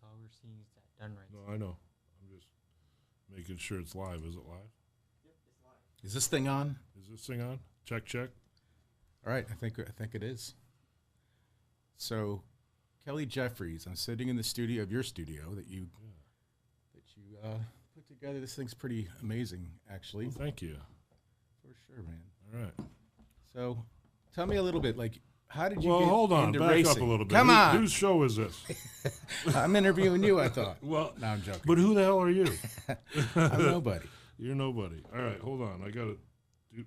all we're seeing is that done right. No, I know. I'm just making sure it's live. Is it live? Yep, it's live. Is this thing on? Is this thing on? Check, check. All right, I think it is. So, Kelly Jeffries, I'm sitting in the studio of your studio that you put together. This thing's pretty amazing, actually. Well, thank you. For sure, man. All right. So, tell me a little bit, like, how did you Well, get hold on. into Back racing? up a little bit. Come on. Whose show is this? I'm interviewing you, I thought. Well, no, I'm joking. but who the hell are you? I'm nobody. You're nobody. All right, hold on. I got to do.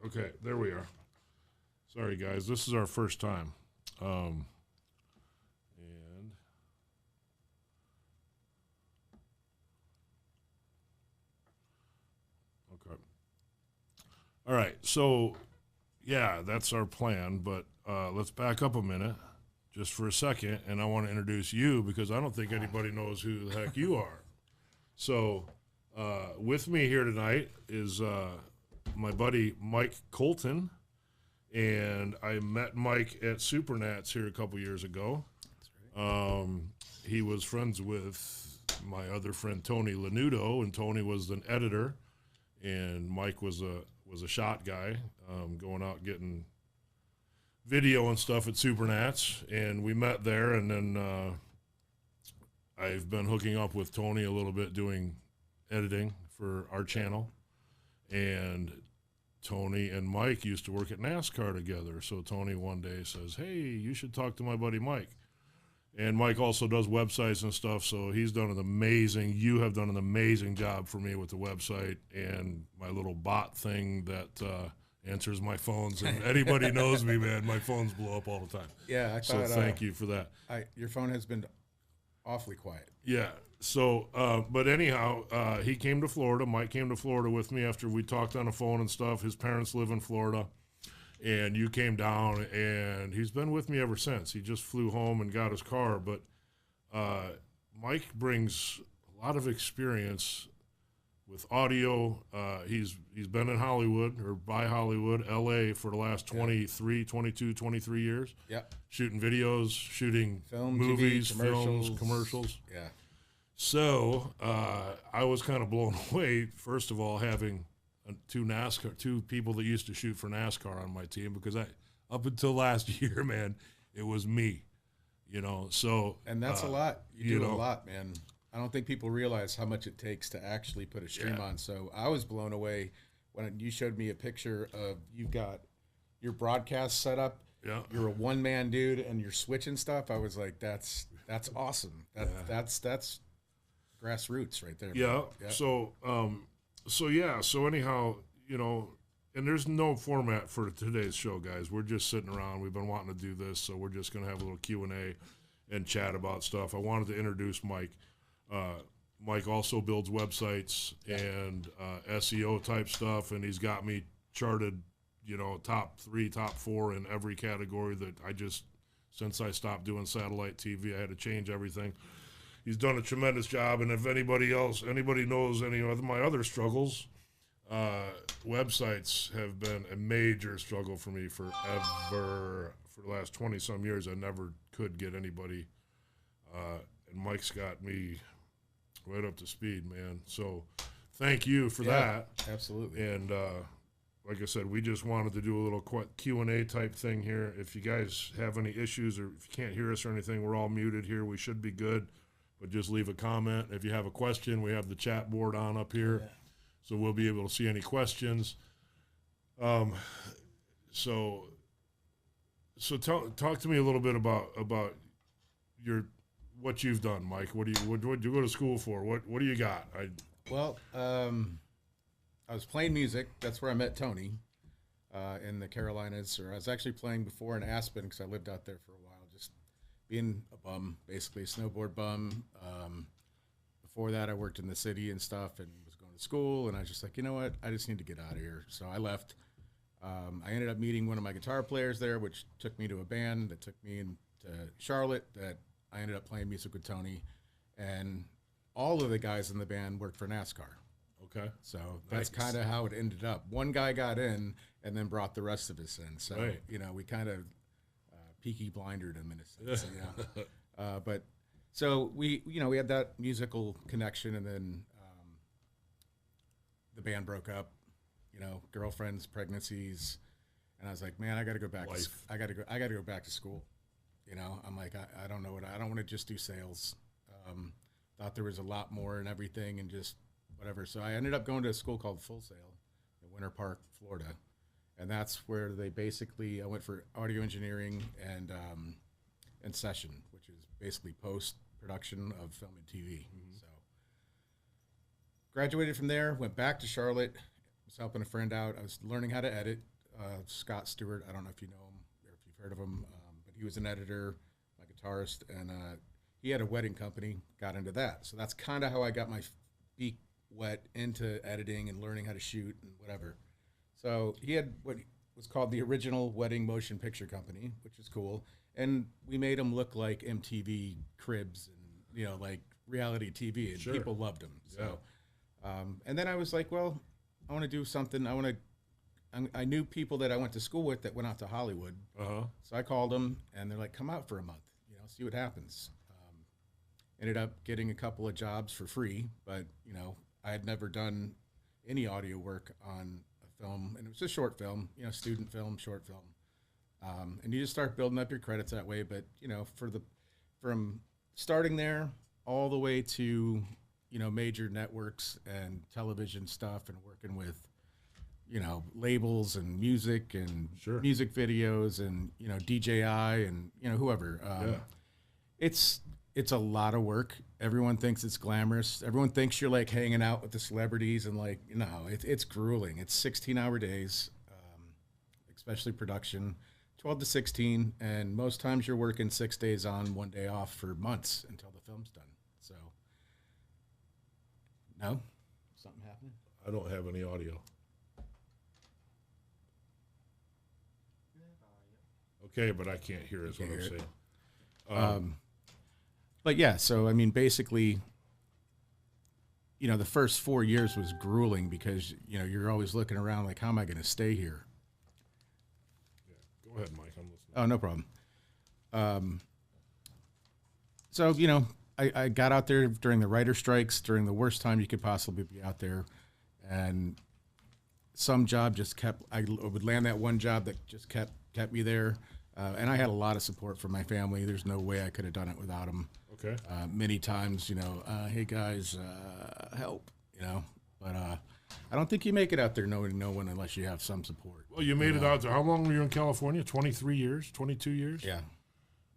Okay, there we are. Sorry, guys. This is our first time. And okay. All right. So, yeah, that's our plan. But let's back up a minute, just for a second, and I want to introduce you because I don't think anybody knows who the heck you are. So, with me here tonight is my buddy Mike Colton, and I met Mike at Supernats here a couple years ago. That's right. He was friends with my other friend Tony Lanudo, and Tony was an editor, and Mike was a shot guy, going out getting video and stuff at Supernats, and we met there, and then I've been hooking up with Tony a little bit doing editing for our channel, and Tony and Mike used to work at NASCAR together. So Tony one day says, hey, you should talk to my buddy Mike. And Mike also does websites and stuff, so you have done an amazing job for me with the website and my little bot thing that answers my phones. And anybody knows me, man, my phones blow up all the time. Yeah, I So thought, thank you for that. your phone has been awfully quiet. Yeah. So, but anyhow, he came to Florida. Mike came to Florida with me after we talked on the phone and stuff. His parents live in Florida, and you came down, and he's been with me ever since. He just flew home and got his car. But Mike brings a lot of experience with audio. He's been in Hollywood or by Hollywood, L.A. for the last 23 years. Yep. Shooting videos, shooting Film, movies, TV, films, commercials. Yeah. So I was kind of blown away, first of all, having two people that used to shoot for NASCAR on my team, because up until last year, man, it was me, so. And that's a lot. You do know, a lot, man. I don't think people realize how much it takes to actually put a stream on. So I was blown away when you showed me a picture of you've got your broadcast set up. Yeah. You're a one-man dude and you're switching stuff. I was like, that's awesome. That's grassroots right there. Yeah. Yeah. So anyhow, and there's no format for today's show, guys. We're just sitting around. We've been wanting to do this, so we're just going to have a little Q&A and chat about stuff. I wanted to introduce Mike. Mike also builds websites and SEO type stuff, and he's got me charted, top 3, top 4 in every category that since I stopped doing satellite TV, I had to change everything. He's done a tremendous job, and if anybody knows any of my other struggles, websites have been a major struggle for me forever. For the last 20-some years, I never could get anybody, and Mike's got me right up to speed, man. So thank you for that. Absolutely. And like I said, we just wanted to do a little Q&A type thing here. If you guys have any issues or if you can't hear us or anything, we're all muted here. We should be good. But just leave a comment. If you have a question, we have the chat board on up here, so we'll be able to see any questions. So talk to me a little bit about what you've done, Mike. What do you go to school for? What do you got? I was playing music. That's where I met Tony in the Carolinas. Or I was actually playing before in Aspen because I lived out there for a while. Being a bum, basically a snowboard bum. Before that, I worked in the city and stuff and was going to school, and I was just like, you know what? I just need to get out of here. So I left. I ended up meeting one of my guitar players there, which took me to a band that took me into Charlotte that I ended up playing music with Tony. And all of the guys in the band worked for NASCAR. Okay. So that's Nice. kind of how it ended up. One guy got in and then brought the rest of us in. So, Right. we kind of peaky blindered him in a sense. But so we had that musical connection, and then the band broke up, girlfriends, pregnancies. And I was like, man, I got to go back. Life. I got to go back to school. I'm like, I don't know I don't want to just do sales. Thought there was a lot more and everything and just whatever. So I ended up going to a school called Full Sail in Winter Park, Florida. And that's where I went for audio engineering and session, which is basically post-production of film and TV. So graduated from there, went back to Charlotte, was helping a friend out. I was learning how to edit. Scott Stewart, I don't know if you know him or if you've heard of him, but he was an editor, my guitarist, and he had a wedding company, got into that. So that's kind of how I got my feet wet into editing and learning how to shoot and whatever. So he had what was called the original wedding motion picture company, which is cool. And we made him look like MTV Cribs and, like reality TV, and Sure. people loved him. So, and then I was like, well, I want to do something. I knew people that I went to school with that went out to Hollywood. So I called them, and they're like, come out for a month, see what happens. Ended up getting a couple of jobs for free, but, I had never done any audio work on a film, and it was a short film, student film, short film. And you just start building up your credits that way. But, from starting there all the way to, major networks and television stuff and working with, labels and music and Sure. music videos and, DJI and, whoever. It's a lot of work. Everyone thinks it's glamorous. Everyone thinks you're like hanging out with the celebrities and it's grueling. It's 16-hour days, especially production, 12 to 16. And most times you're working 6 days on, 1 day off for months until the film's done. So, no? Something happening? I don't have any audio. Okay, but I can't hear is what I'm saying. But yeah, so I mean, basically, the first 4 years was grueling because, you're always looking around like, how am I going to stay here? Yeah. Go ahead, Mike. I'm listening. Oh, no problem. So, I got out there during the writer strikes, during the worst time you could possibly be out there. And some job just I would land that one job that just kept me there. And I had a lot of support from my family. There's no way I could have done it without them. Okay. Many times, hey guys, help, but I don't think you make it out there knowing no one unless you have some support. Well, you made it out there. How long were you in California? 23 years? 22 years? Yeah.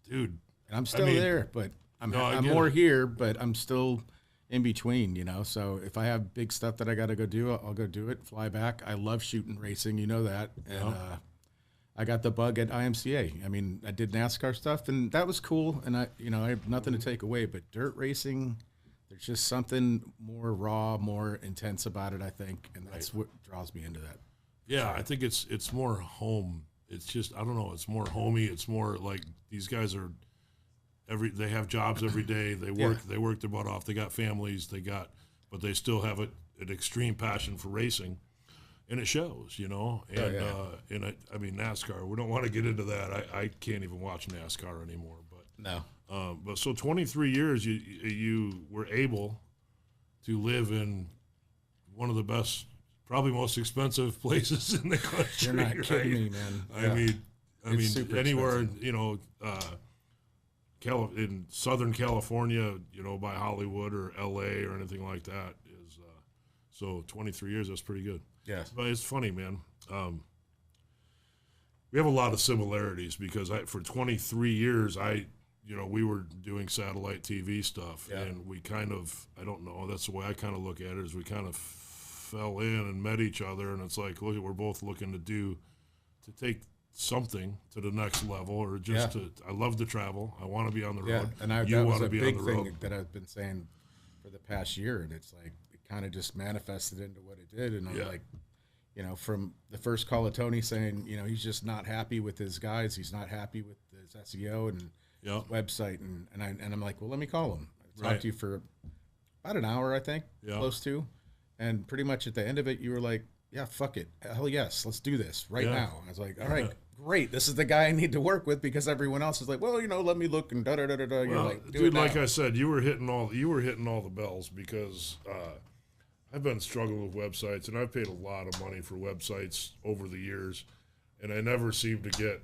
Dude. And I'm still there, but I'm more here, but I'm still in between, So if I have big stuff that I got to go do, I'll go do it, fly back. I love shooting racing, that. And I got the bug at IMCA. I mean, I did NASCAR stuff, and that was cool. And I have nothing to take away. But dirt racing, there's just something more raw, more intense about it, I think, and that's what draws me into that. Yeah, I think it's more home. It's just, I don't know, it's more homey. It's more like these guys are they have jobs every day. They work their butt off. They got families. But they still have an extreme passion for racing. And it shows, And I mean, NASCAR. We don't want to get into that. I can't even watch NASCAR anymore. But no. But so 23 years, you were able to live in one of the best, probably most expensive places in the country. You're not kidding me, man. I mean, anywhere in Southern California, by Hollywood or L.A. or anything like that is so 23 years. That's pretty good. Yes. But it's funny, man. We have a lot of similarities because for 23 years, we were doing satellite TV stuff, and we kind of, I don't know, that's the way I kind of look at it, is we kind of fell in and met each other, and it's like, look, we're both looking to take something to the next level, or just I love to travel. I want to be on the road. And that was a big thing that I've been saying for the past year, and it's like, kind of just manifested into what it did. And I'm like, from the first call of Tony saying, he's just not happy with his guys. He's not happy with his SEO and his website. And I'm like, well, let me call him. I talked to you for about an hour, I think, close to. And pretty much at the end of it, you were like, yeah, fuck it. Hell yes, let's do this right now. I was like, all right, great. This is the guy I need to work with, because everyone else is like, well, let me look and da-da-da-da-da. You're Well, like, dude, like I said, you were hitting all the bells, because I've been struggling with websites, and I've paid a lot of money for websites over the years, and I never seem to get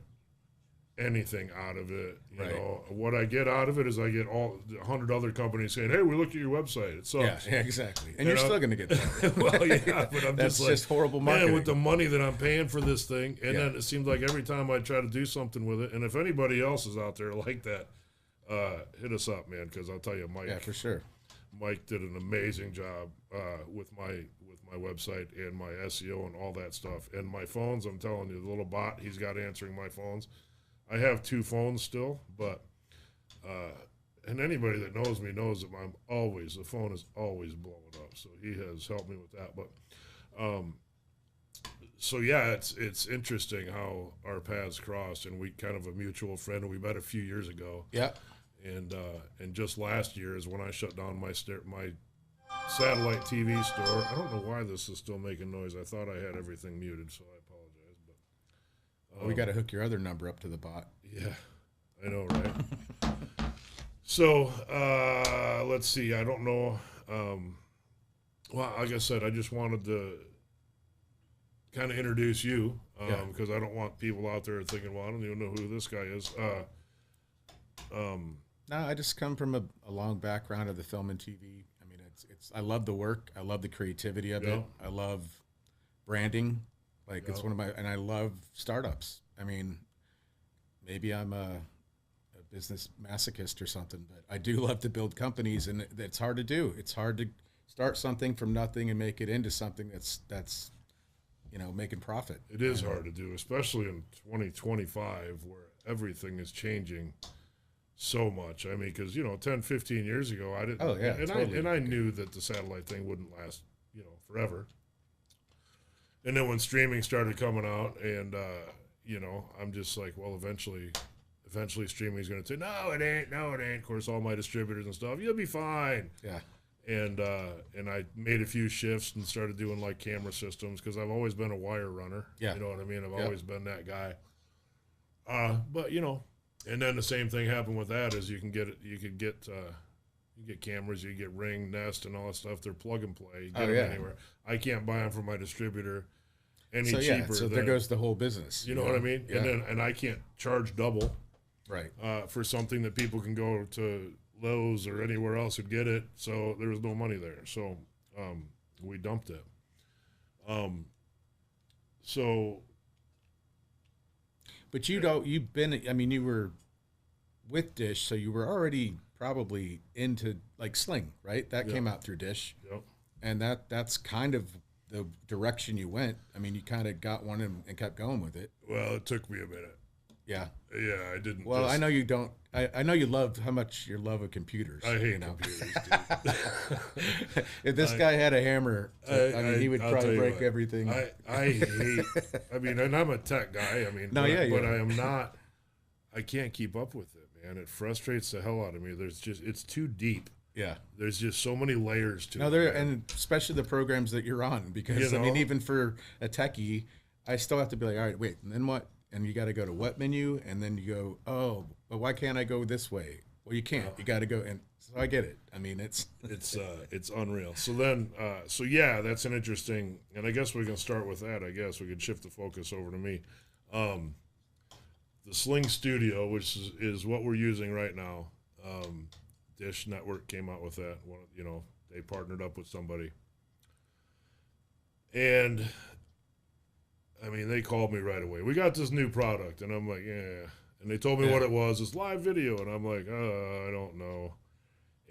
anything out of it. You know, what I get out of it is I get all 100 other companies saying, "Hey, we looked at your website. It sucks." Yeah, exactly. And you're still going to get that. Well, yeah, but I'm That's just horrible marketing. Man, with the money that I'm paying for this thing, and then it seems like every time I try to do something with it, and if anybody else is out there like that, hit us up, man, because I'll tell you, Mike. Yeah, for sure. Mike did an amazing job with my website and my SEO and all that stuff. And my phones, I'm telling you, the little bot he's got answering my phones. I have 2 phones still, but and anybody that knows me knows that the phone is always blowing up. So he has helped me with that. But so yeah, it's interesting how our paths crossed, and we kind of a mutual friend, and we met a few years ago. Yeah. And just last year is when I shut down my satellite TV store. I don't know why this is still making noise. I thought I had everything muted, so I apologize. But We got to hook your other number up to the bot. yeah, I know, right? So let's see. I don't know. Well, like I said, I just wanted to kind of introduce you, because I don't want people out there thinking, well, I don't even know who this guy is. No, I just come from a long background of the film and TV. I mean, it's I love the work. I love the creativity of it. I love branding. Like it's one of and I love startups. I mean, maybe I'm a business masochist or something, but I do love to build companies, and it's hard to do. It's hard to start something from nothing and make it into something that's making profit. It is hard to do, especially in 2025 where everything is changing so much. I mean, because 10, 15 years ago, I didn't. Oh yeah, and I knew that the satellite thing wouldn't last, forever. And then when streaming started coming out, and I'm just like, well, eventually streaming is going to say, no, it ain't. Of course, all my distributors and stuff, you'll be fine. Yeah. And I made a few shifts and started doing like camera systems, because I've always been a wire runner. Yeah. You know what I mean? I've always been that guy. But and then the same thing happened with that, is you can get cameras, you get Ring, Nest, and all that stuff. They're plug and play. You get them anywhere. I can't buy them from my distributor any cheaper. So there goes the whole business. You know what I mean? Yeah. And I can't charge double. Right. For something that people can go to Lowe's or anywhere else and get it. So there was no money there. So we dumped it. But you were with Dish, so you were already probably into like Sling, right? That came out through Dish. Yep. And that's kind of the direction you went. I mean, you kind of got one and kept going with it. Well, it took me a minute. Yeah. Yeah, I didn't. Well, I know you don't. I know you love how much you love of computers. I hate computers, dude. If this guy had a hammer, he would probably break everything. I hate. I mean, and I'm a tech guy. I mean, but I am not. I can't keep up with it, man. It frustrates the hell out of me. It's too deep. Yeah. There's just so many layers to it. And especially the programs that you're on, because I mean, even for a techie, I still have to be like, all right, wait, and then what? And you got to go to what menu, and then you go, oh, but why can't I go this way? Well, you can't. You got to go, and so I get it. I mean, it's unreal. So then, that's an interesting, and I guess we can start with that. I guess we could shift the focus over to me. The Sling Studio, which is what we're using right now. Dish Network came out with that. They partnered up with somebody, and I mean, they called me right away. We got this new product, and I'm like, yeah. And they told me what it was. It's live video, and I'm like, I don't know.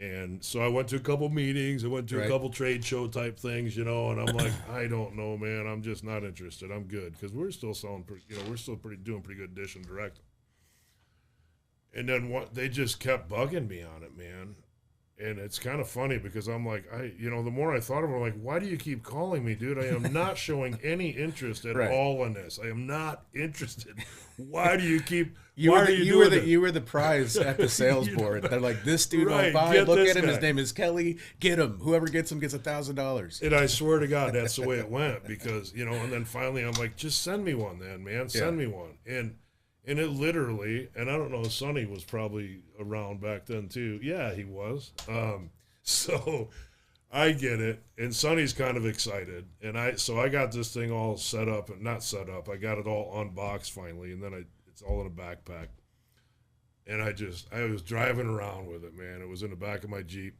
And so I went to a couple meetings. I went to a couple trade show type things, and I'm like, I don't know, man. I'm just not interested. I'm good, because we're still selling, doing pretty good Dish and Direct. And then they just kept bugging me on it, man. And it's kind of funny because I'm like, the more I thought of it, I'm like, why do you keep calling me, dude? I am not showing any interest at all in this. I am not interested. Why do you keep? You were the prize at the sales board. They're like, this dude won't buy. Look at him. His name is Kelly. Get him. Whoever gets him gets $1,000. And I swear to God, that's the way it went because and then finally I'm like, just send me one, then, man. Send me one. And it literally, and I don't know, Sonny was probably around back then too. Yeah, he was. So I get it, and Sonny's kind of excited, and I got this thing all set up, and not set up. I got it all unboxed finally, and then it's all in a backpack, and I was driving around with it, man. It was in the back of my Jeep.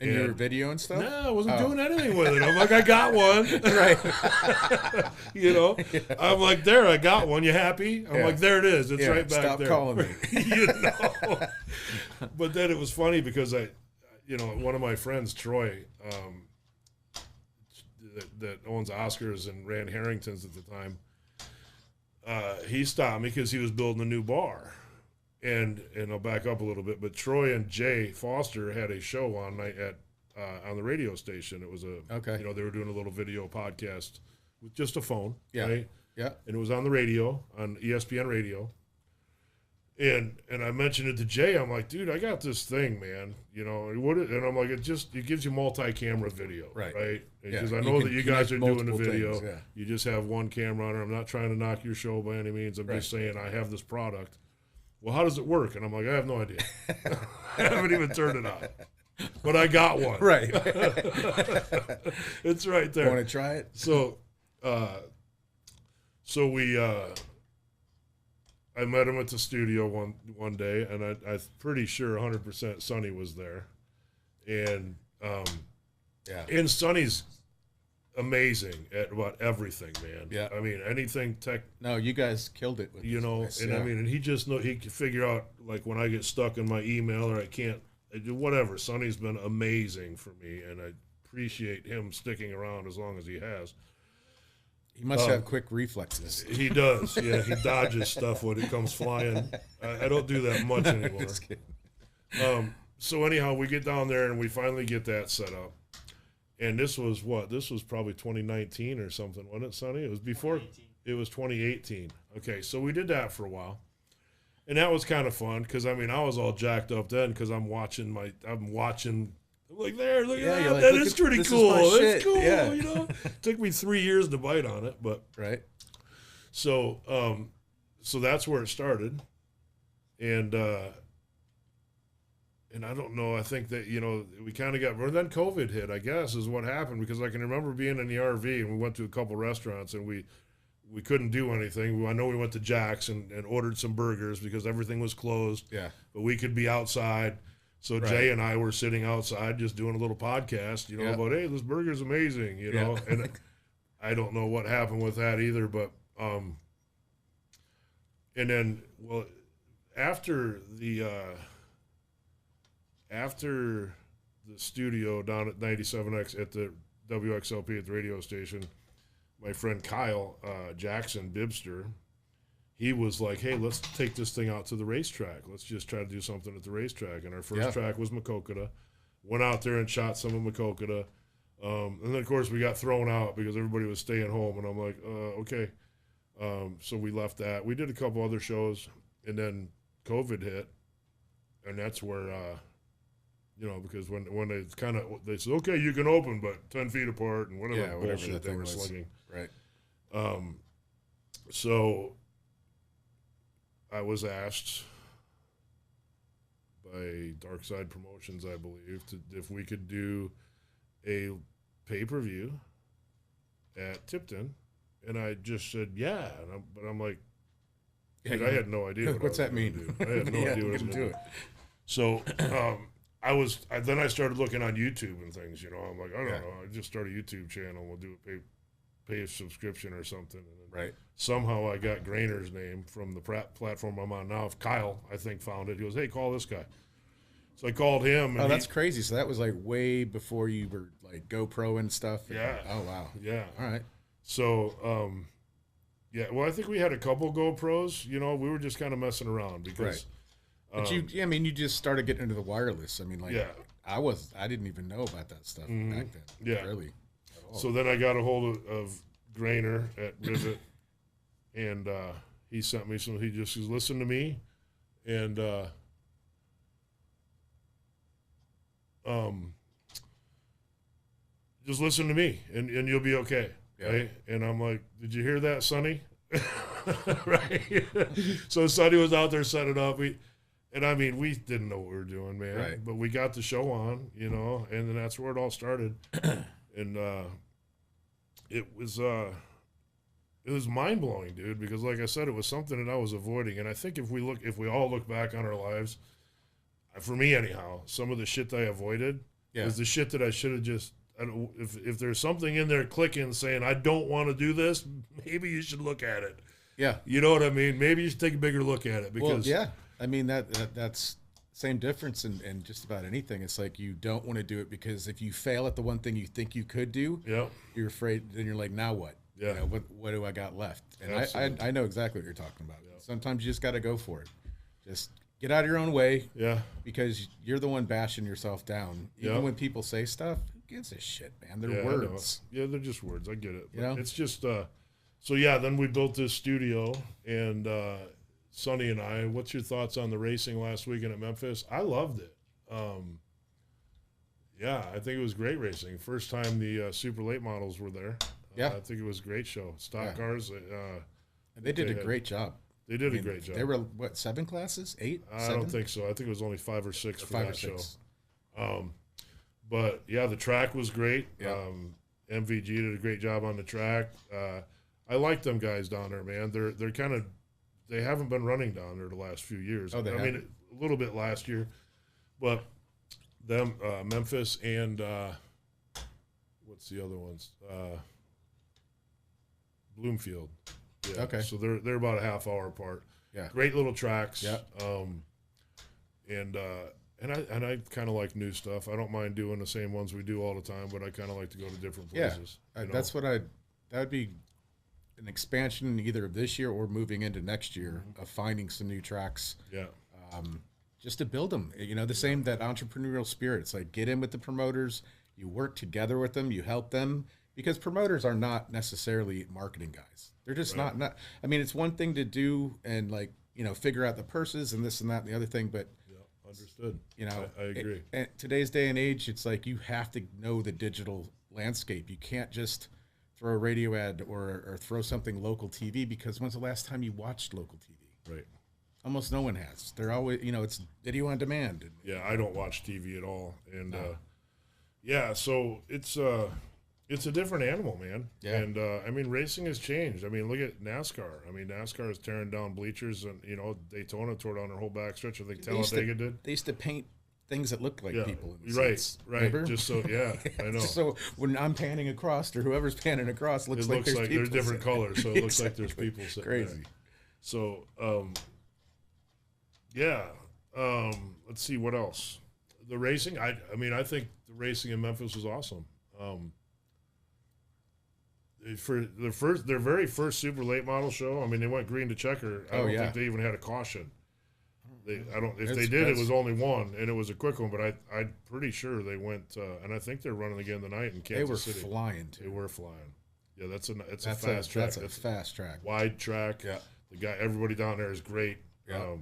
And your video and stuff? No, I wasn't doing anything with it. I'm like, I got one. Right. I'm like, there, I got one. You happy? I'm like, there it is. It's right back there. Stop calling me. But then it was funny because one of my friends, Troy, that owns Oscars and ran Harrington's at the time, he stopped me because he was building a new bar. And I'll back up a little bit, but Troy and Jay Foster had a show one night on the radio station. It was they were doing a little video podcast with just a phone, right? Yeah. And it was on the radio, on ESPN radio. And I mentioned it to Jay. I'm like, dude, I got this thing, man. And I'm like, it gives you multi-camera video, right? Because I know that you guys are doing the video. Things, You just have one camera on it. I'm not trying to knock your show by any means. I'm just saying I have this product. Well, how does it work? And I'm like, I have no idea. I haven't even turned it on. But I got one. Right. It's right there. Want to try it? So we, I met him at the studio one day, and I'm pretty sure 100% Sonny was there. And, and Sonny's amazing at about everything, man. Yeah. I mean, anything tech. No, you guys killed it. With I mean, and he can figure out, like, when I get stuck in my email or I can't, whatever. Sonny's been amazing for me, and I appreciate him sticking around as long as he has. He must have quick reflexes. He does. Yeah, he dodges stuff when it comes flying. I don't do that much anymore. So anyhow, we get down there and we finally get that set up. And this was probably 2019 or something, wasn't it, Sonny? It was before. It was 2018. Okay, so we did that for a while, and that was kind of fun because I was all jacked up then because I'm watching. I'm like, there, look at that. Like, that is pretty cool. That's cool. Yeah. Took me 3 years to bite on it, but right. So that's where it started, and I don't know. I think that, we kind of got, well, then COVID hit, I guess, is what happened, because I can remember being in the RV and we went to a couple restaurants and we couldn't do anything. I know we went to Jack's and ordered some burgers because everything was closed. Yeah. But we could be outside. So Jay and I were sitting outside just doing a little podcast, about, hey, this burger's amazing, and I don't know what happened with that either, but, and then, well, after the studio down at 97X at the WXLP at the radio station, my friend Kyle Jackson, Bibster, he was like, hey, let's take this thing out to the racetrack. Let's just try to do something at the racetrack. And our first track was Maquoketa. Went out there and shot some of Maquoketa. And then, of course, we got thrown out because everybody was staying home. And I'm like, okay. So we left that. We did a couple other shows. And then COVID hit. And that's where... because when they said, okay, you can open, but 10 feet apart and whatever bullshit they were slinging. Right. So I was asked by Dark Side Promotions, I believe, if we could do a pay-per-view at Tipton. And I just said, yeah. But I'm like, dude, I had no idea. What's that mean? I had no idea what I was going to do. So, then I started looking on YouTube and things, I'm like, I don't know. I just started a YouTube channel. We'll do a pay a subscription or something. And then somehow I got Grainer's name from the platform I'm on now. Kyle, I think, found it. He goes, hey, call this guy. So I called him. And that's crazy. So that was like way before you were like GoPro and stuff. Yeah. Oh, wow. Yeah. All right. So, well, I think we had a couple GoPros. We were just kind of messing around because... But you just started getting into the wireless. I didn't even know about that stuff back then. Yeah. Really. At all. So then I got a hold of Grainer at Rivet, and he sent me some. He just says, "Listen to me," and just listen to me, and you'll be okay. Yeah. Right? And I'm like, "Did you hear that, Sonny?" Right. So Sonny was out there setting up. We didn't know what we were doing, man. Right. But we got the show on, and then that's where it all started. And it was mind blowing, dude, because like I said, it was something that I was avoiding. And I think if we all look back on our lives, for me anyhow, some of the shit that I avoided is the shit that I should have just. If there's something in there clicking saying I don't want to do this, maybe you should look at it. Yeah. You know what I mean? Maybe you should take a bigger look at it because I mean that's same difference in just about anything. It's like you don't want to do it because if you fail at the one thing you think you could do, you're afraid. Then you're like, now what? Yeah. What do I got left? And I know exactly what you're talking about. Yeah. Sometimes you just got to go for it. Just get out of your own way. Yeah. Because you're the one bashing yourself down. Even when people say stuff, who gives a shit, man? They're words. Yeah, they're just words. I get it. But it's just so then we built this studio, and Sonny and I, what's your thoughts on the racing last weekend at Memphis? I loved it. I think it was great racing. First time the super late models were there. I think it was a great show. Stock cars. They did a great job. They did a great job. They were, 7 classes? 8? I don't think so. I think it was only 5 or 6 for that show. But, the track was great. Yeah. MVG did a great job on the track. I like them guys down there, man. They're kind of – they haven't been running down there the last few years. Oh, they haven't? mean, a little bit last year. But them, Memphis and what's the other ones? Bloomfield. Yeah. Okay. So they're about a half hour apart. Yeah. Great little tracks. Yeah. And I kind of like new stuff. I don't mind doing the same ones we do all the time, but I kind of like to go to different places. Yeah. That's what that would be an expansion either of this year or moving into next year of finding some new tracks. Yeah. Just to build them, the same, that entrepreneurial spirit. It's like, get in with the promoters, you work together with them, you help them, because promoters are not necessarily marketing guys. They're just not. I mean, it's one thing to do and figure out the purses and this and that and the other thing, but understood. I agree. At today's day and age, it's like you have to know the digital landscape. You can't just throw a radio ad or throw something local TV, because when's the last time you watched local TV? Right. Almost no one has. They're always, it's video on demand. Yeah, I don't watch TV at all, and so it's a different animal, man. Yeah. And racing has changed. Look at NASCAR. NASCAR is tearing down bleachers, and Daytona tore down their whole backstretch. I think Talladega did. They used to paint things that looked like people. In the right. seats. Right. Remember? Just so, I know. So when I'm panning across, or whoever's panning across, it looks like there's different colors, so it looks like there's people sitting crazy. There. So, let's see what else. The racing. I think the racing in Memphis was awesome. For their very first super late model show, they went green to checker. I don't think they even had a caution. If they did, it was only one, and it was a quick one. But I'm pretty sure they went, and I think they're running again tonight in Kansas City. They were flying too. They were flying. Yeah, it's a fast track. That's a fast track. Wide track. Yeah. Everybody down there is great. Yeah.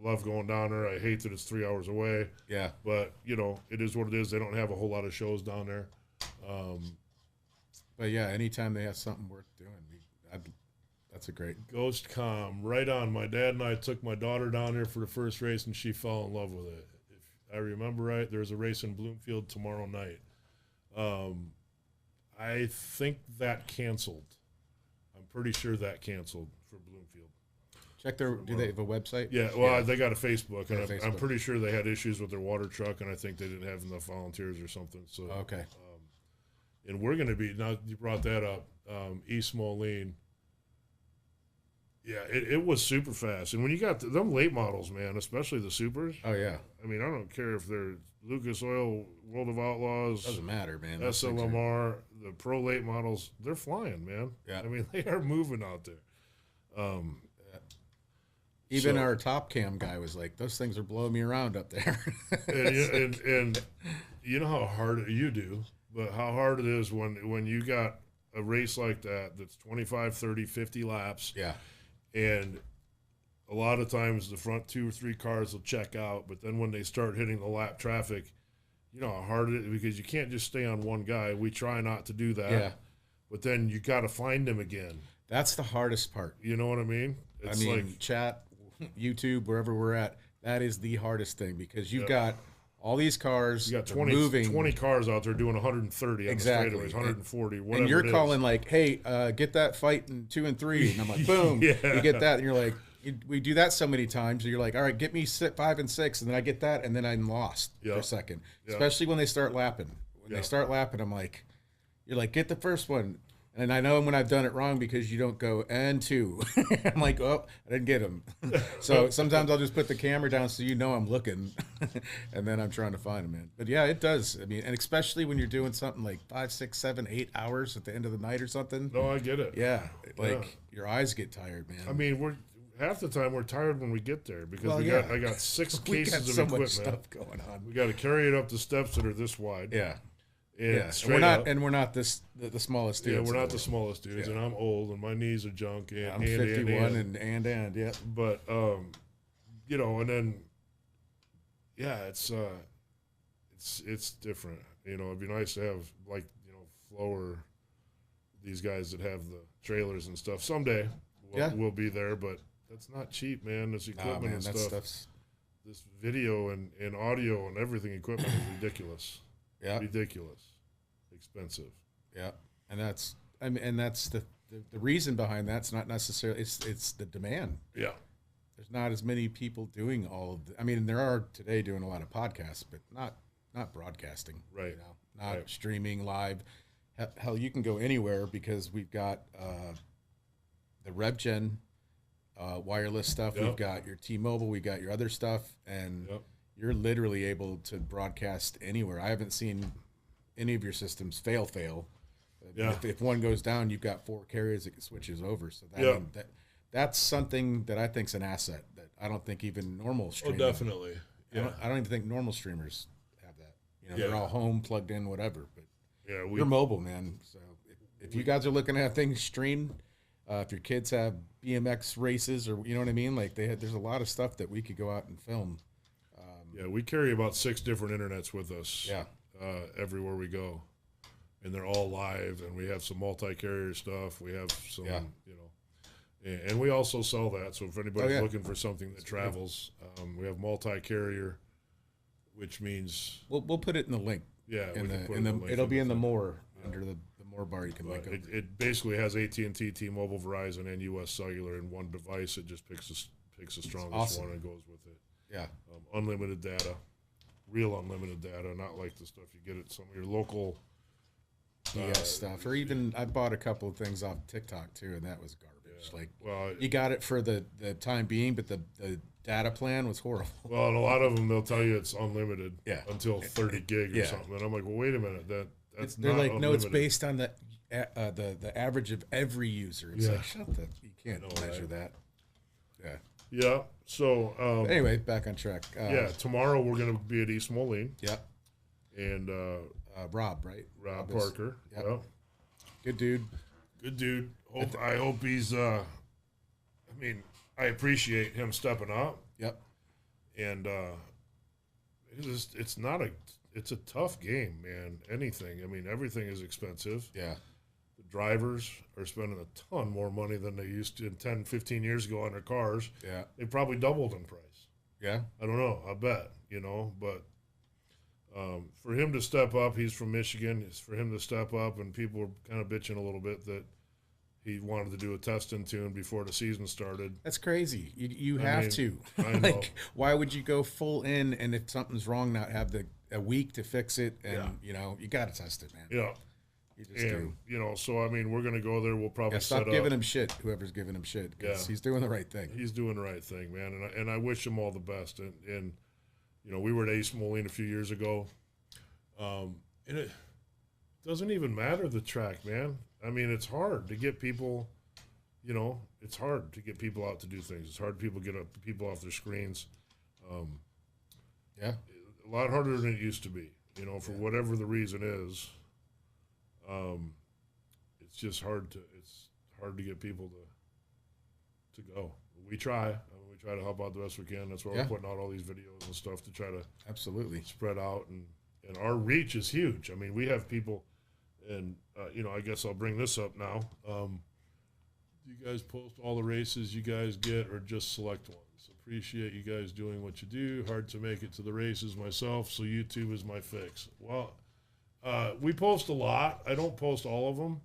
Love going down there. I hate that it's 3 hours away. Yeah. But it is what it is. They don't have a whole lot of shows down there. But anytime they have something worth doing, that's a great. Ghost Com, right on. My dad and I took my daughter down there for the first race, and she fell in love with it. If I remember right, there's a race in Bloomfield tomorrow night. I think that canceled. I'm pretty sure that canceled for Bloomfield. Check do they have a website? Yeah, well, they got a Facebook, and I'm pretty sure they had issues with their water truck, and I think they didn't have enough volunteers or something. So okay. And we're going to be, now you brought that up, East Moline. Yeah, it was super fast. And when you got them late models, man, especially the supers. Oh, yeah. I don't care if they're Lucas Oil, World of Outlaws. Doesn't matter, man. SLMR, the pro late models, they're flying, man. Yeah. They are moving out there. Even So- our top cam guy was like, "Those things are blowing me around up there." and you know how hard you do, but how hard it is when you got a race like that's 25, 30, 50 laps, Yeah, and a lot of times the front 2 or 3 cars will check out, but then when they start hitting the lap traffic, you know how hard it is, because you can't just stay on one guy. We try not to do that. yeah. But then you got to find him again. That's the hardest part. You know what I mean? I mean, chat, YouTube, wherever we're at, that is the hardest thing, because you've got all these cars. You got they're 20, moving. 20 cars out there doing 130 on Exactly. the straightaways, 140, whatever. And you're it is. calling like, "Hey, get that fight in 2 and 3," and I'm like, "Boom!" Yeah. You get that, and you're like, we do that so many times. And you're like, "All right, get me 5 and 6," and then I get that, and then I'm lost for a second. Yeah. Especially when they start lapping. When they start lapping, I'm like, "You're like, get the first one." And I know when I've done it wrong, because you don't go and 2. I'm like, "Oh, I didn't get him." So sometimes I'll just put the camera down so you know I'm looking, and then I'm trying to find him, man. But yeah, it does. I mean, and especially when you're doing something like 5, 6, 7, 8 hours at the end of the night or something. No, I get it. Yeah, like your eyes get tired, man. I mean, half the time we're tired when we get there, because I got 6 we cases got of so equipment. much stuff going on. We got to carry it up the steps that are this wide. Yeah, And yeah. straight up. And we're not the smallest dudes. Yeah, we're in not the the world. smallest dudes, Yeah. and I'm old, and my knees are junk. And, I'm 51 and yeah. But you know, and then yeah, it's different. You know, it'd be nice to have, like, you know, Flo or these guys that have the trailers and stuff. Someday we'll be there, but that's not cheap, man. This equipment and that stuff. stuff's This video and audio and everything equipment is ridiculous. Ridiculous. Expensive. Yeah, and that's the reason behind that's not necessarily it's the demand. Yeah. There's not as many people doing all of I mean, there are today doing a lot of podcasts, but not broadcasting. Right. You know, not streaming live. Hell, you can go anywhere, because we've got the RevGen wireless stuff. Yep. We've got your T-Mobile. We got your other stuff, and you're literally able to broadcast anywhere. I haven't seen any of your systems fail. Yeah. If one goes down, you've got 4 carriers that switches over. So that's something that I think's an asset that I don't think even normal streamers. Oh, definitely. Yeah. I don't even think normal streamers have that. You know, they're all home, plugged in, whatever. But Yeah, you're mobile, man. So if you guys are looking to have things streamed, if your kids have BMX races, or you know what I mean, like there's a lot of stuff that we could go out and film. Yeah, we carry about 6 different internets with us. Yeah. Everywhere we go, and they're all live. And we have some multi-carrier stuff. We have some, you know, and we also sell that. So if anybody's looking for something that travels, we have multi-carrier, which means we'll put it in the link. Yeah, it'll be in the more under the more bar. You can link it. It basically has AT&T, T-Mobile, Verizon, and U.S. Cellular in one device. It just picks the strongest one and goes with it. Yeah, unlimited data, real unlimited data, not like the stuff you get at some of your local DS stuff. Or even I bought a couple of things off TikTok too, and that was garbage. Yeah. Like, well, you got it for the time being, but the data plan was horrible. Well, and a lot of them, they'll tell you it's unlimited until 30 gig or Yeah. something. And I'm like, well, wait a minute, that's They're not like, unlimited. no, it's based on the average of every user. It's like, shut the, you can't measure that. Yeah. Yeah. So anyway, back on track. Tomorrow we're gonna be at East Moline. Yeah. And Rob, right? Rob Parker. Yep. Yeah. Good dude. Good dude. I hope he's. I mean, I appreciate him stepping up. Yep. And it's a tough game, man. Anything. I mean, everything is expensive. Yeah. The drivers are spending a ton more money than they used to 10, 15 years ago on their cars. Yeah. They probably doubled in price. Yeah. I don't know. I bet, you know, but for him to step up, he's from Michigan. It's for him to step up, and people were kind of bitching a little bit that he wanted to do a testing tune before the season started. That's crazy. You have to. I know. Like, why would you go full in, and if something's wrong, not have a week to fix it? And you know, you got to test it, man. Yeah. You just do. You know, so I mean, we're gonna go there. We'll probably stop giving him shit. Whoever's giving him shit, because he's doing the right thing. He's doing the right thing, man. And I wish him all the best. And you know, we were at East Moline a few years ago. And it doesn't even matter the track, man. I mean, it's hard to get people you know, it's hard to get people out to do things. It's hard to get people off their screens. Yeah. A lot harder than it used to be, you know, for whatever the reason is. It's just hard to get people to go. We try. I mean, we try to help out the best we can. That's why we're putting out all these videos and stuff to try to absolutely spread out. And our reach is huge. I mean, we have people, and, you know, I guess I'll bring this up now. Do you guys post all the races you guys get or just select ones? Appreciate you guys doing what you do. Hard to make it to the races myself, so YouTube is my fix. Well, we post a lot. I don't post all of them,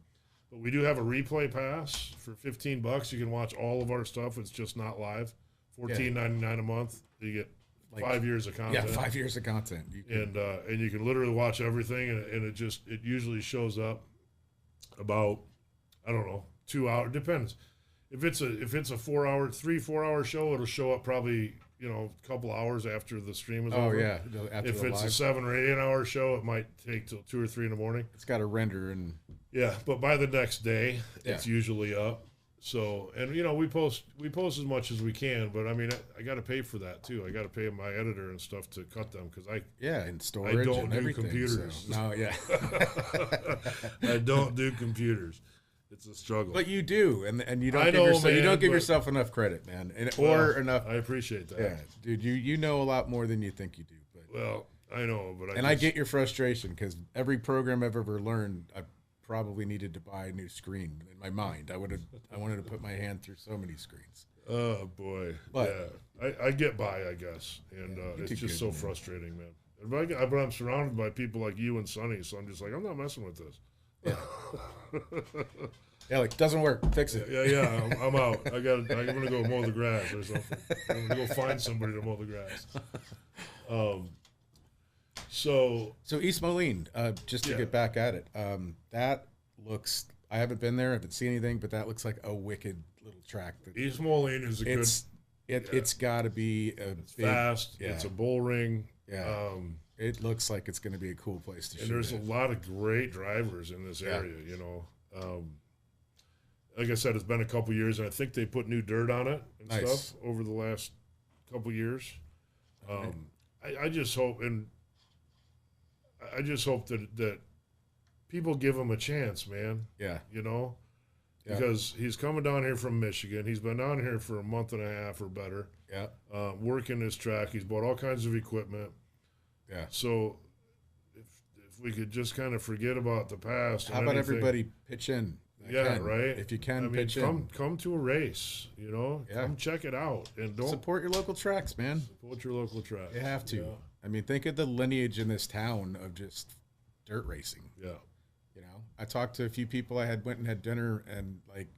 but we do have a replay pass for $15. You can watch all of our stuff. It's just not live. $14.99 a month. You get 5 years of content. Yeah, 5 years of content. And you can literally watch everything, and it usually shows up about, I don't know, 2 hours. Depends. If it's a 4 hour show, it'll show up probably, you know, a couple hours after the stream is over. Oh yeah. After if it's live. a 7 or 8 hour show, it might take till 2 or 3 in the morning. It's got to render and. Yeah, but by the next day, it's usually up. So, and you know, we post as much as we can, but I mean, I got to pay for that too. I got to pay my editor and stuff to cut them because and storage. I don't and do everything, computers. So. No, yeah. I don't do computers. It's a struggle. But you do, and you don't I give know, yourself, man, you don't give but- yourself enough credit, man, enough. I appreciate that. Yeah, dude, you know a lot more than you think you do. But Well, I know, but I get your frustration because every program I've ever learned, I probably needed to buy a new screen. In my mind, I wanted to put my hand through so many screens. Oh boy, But- yeah, I get by, I guess, and it's do just good, so man. frustrating, man. But I'm surrounded by people like you and Sonny, so I'm just like, I'm not messing with this. Yeah, like doesn't work. Fix it. Yeah, I'm out. I'm gonna go mow the grass or something. I'm gonna go find somebody to mow the grass. So East Moline, just to Yeah. get back at it, that looks. I haven't been there. I haven't seen anything, but that looks like a wicked little track. That East Moline is a good. It's got to be It's fast. Yeah. It's a bull ring. Yeah. It looks like it's going to be a cool place to shoot. And there's a at. lot of great drivers in this area, you know. Like I said, it's been a couple years, and I think they put new dirt on it and Nice. stuff over the last couple years. I just hope, that people give him a chance, man. Yeah. You know, Yeah. because he's coming down here from Michigan. He's been down here for a month and a half or better, Yeah. working this track. He's bought all kinds of equipment. Yeah. So if we could just kind of forget about the past. How and about anything- everybody pitch in? Yeah, right. If you can, I mean, pitch in. come to a race. You know, Yeah. come check it out, and don't Support your local tracks, man. support your local track. You have to. Yeah. I mean, think of the lineage in this town of just dirt racing. Yeah. You know, I talked to a few people. I went and had dinner, and like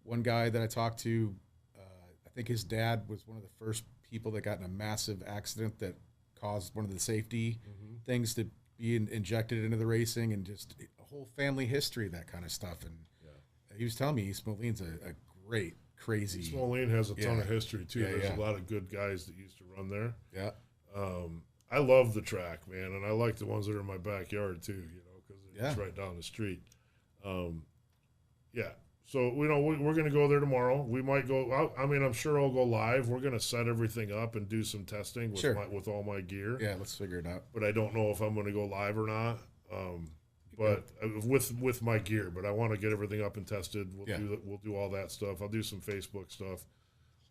one guy that I talked to, I think his dad was one of the first people that got in a massive accident that caused one of the safety things to be injected into the racing, and just a whole family history, that kind of stuff. And he was telling me East Moline's a great, crazy. East Moline has a ton of history too. Yeah, There's yeah. a lot of good guys that used to run there. Yeah. I love the track, man, and I like the ones that are in my backyard too. You know, because it's Yeah. right down the street. Yeah. So we're going to go there tomorrow. We might go. I mean, I'm sure I'll go live. We're going to set everything up and do some testing with Sure. with all my gear. Yeah, let's figure it out. But I don't know if I'm going to go live or not. But with my gear, but I want to get everything up and tested. We'll do all that stuff. I'll do some Facebook stuff.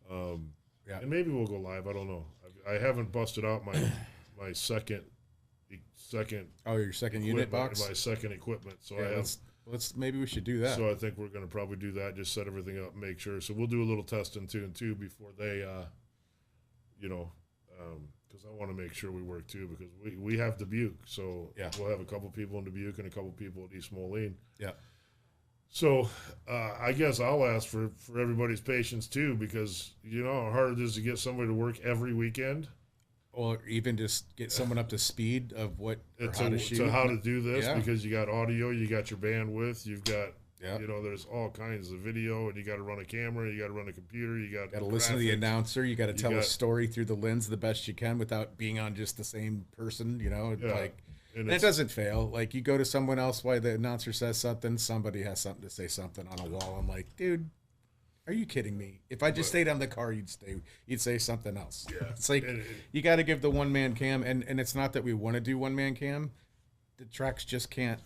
And maybe we'll go live. I don't know. I haven't busted out my second. Oh, your second unit equipment, box. my second equipment. So Yeah, I have. let's maybe we should do that. So I think we're going to probably do that. Just set everything up, make sure. So we'll do a little testing too before they, because I want to make sure we work too, because we have Dubuque, so we'll have a couple people in Dubuque and a couple people at East Moline. Yeah. So I guess I'll ask for everybody's patience too, because you know how hard it is to get somebody to work every weekend. Or even just get someone up to speed of what or It's how to shoot. to how to do this, Yeah. because you got audio, you got your bandwidth, you've got Yeah. you know, there's all kinds of video, and you got to run a camera, you got to run a computer, you got to listen to the graphics. announcer. You got to tell a got- story through the lens the best you can without being on just the same person. You know, Yeah. like And and it it's- doesn't fail. Like you go to someone else while the announcer says something, somebody has something to say something on a wall. I'm like, dude, Are you kidding me? If I just stayed on the car, you'd say something else. Yeah. It's like you got to give the one man cam, and it's not that we want to do one man cam. The tracks just can't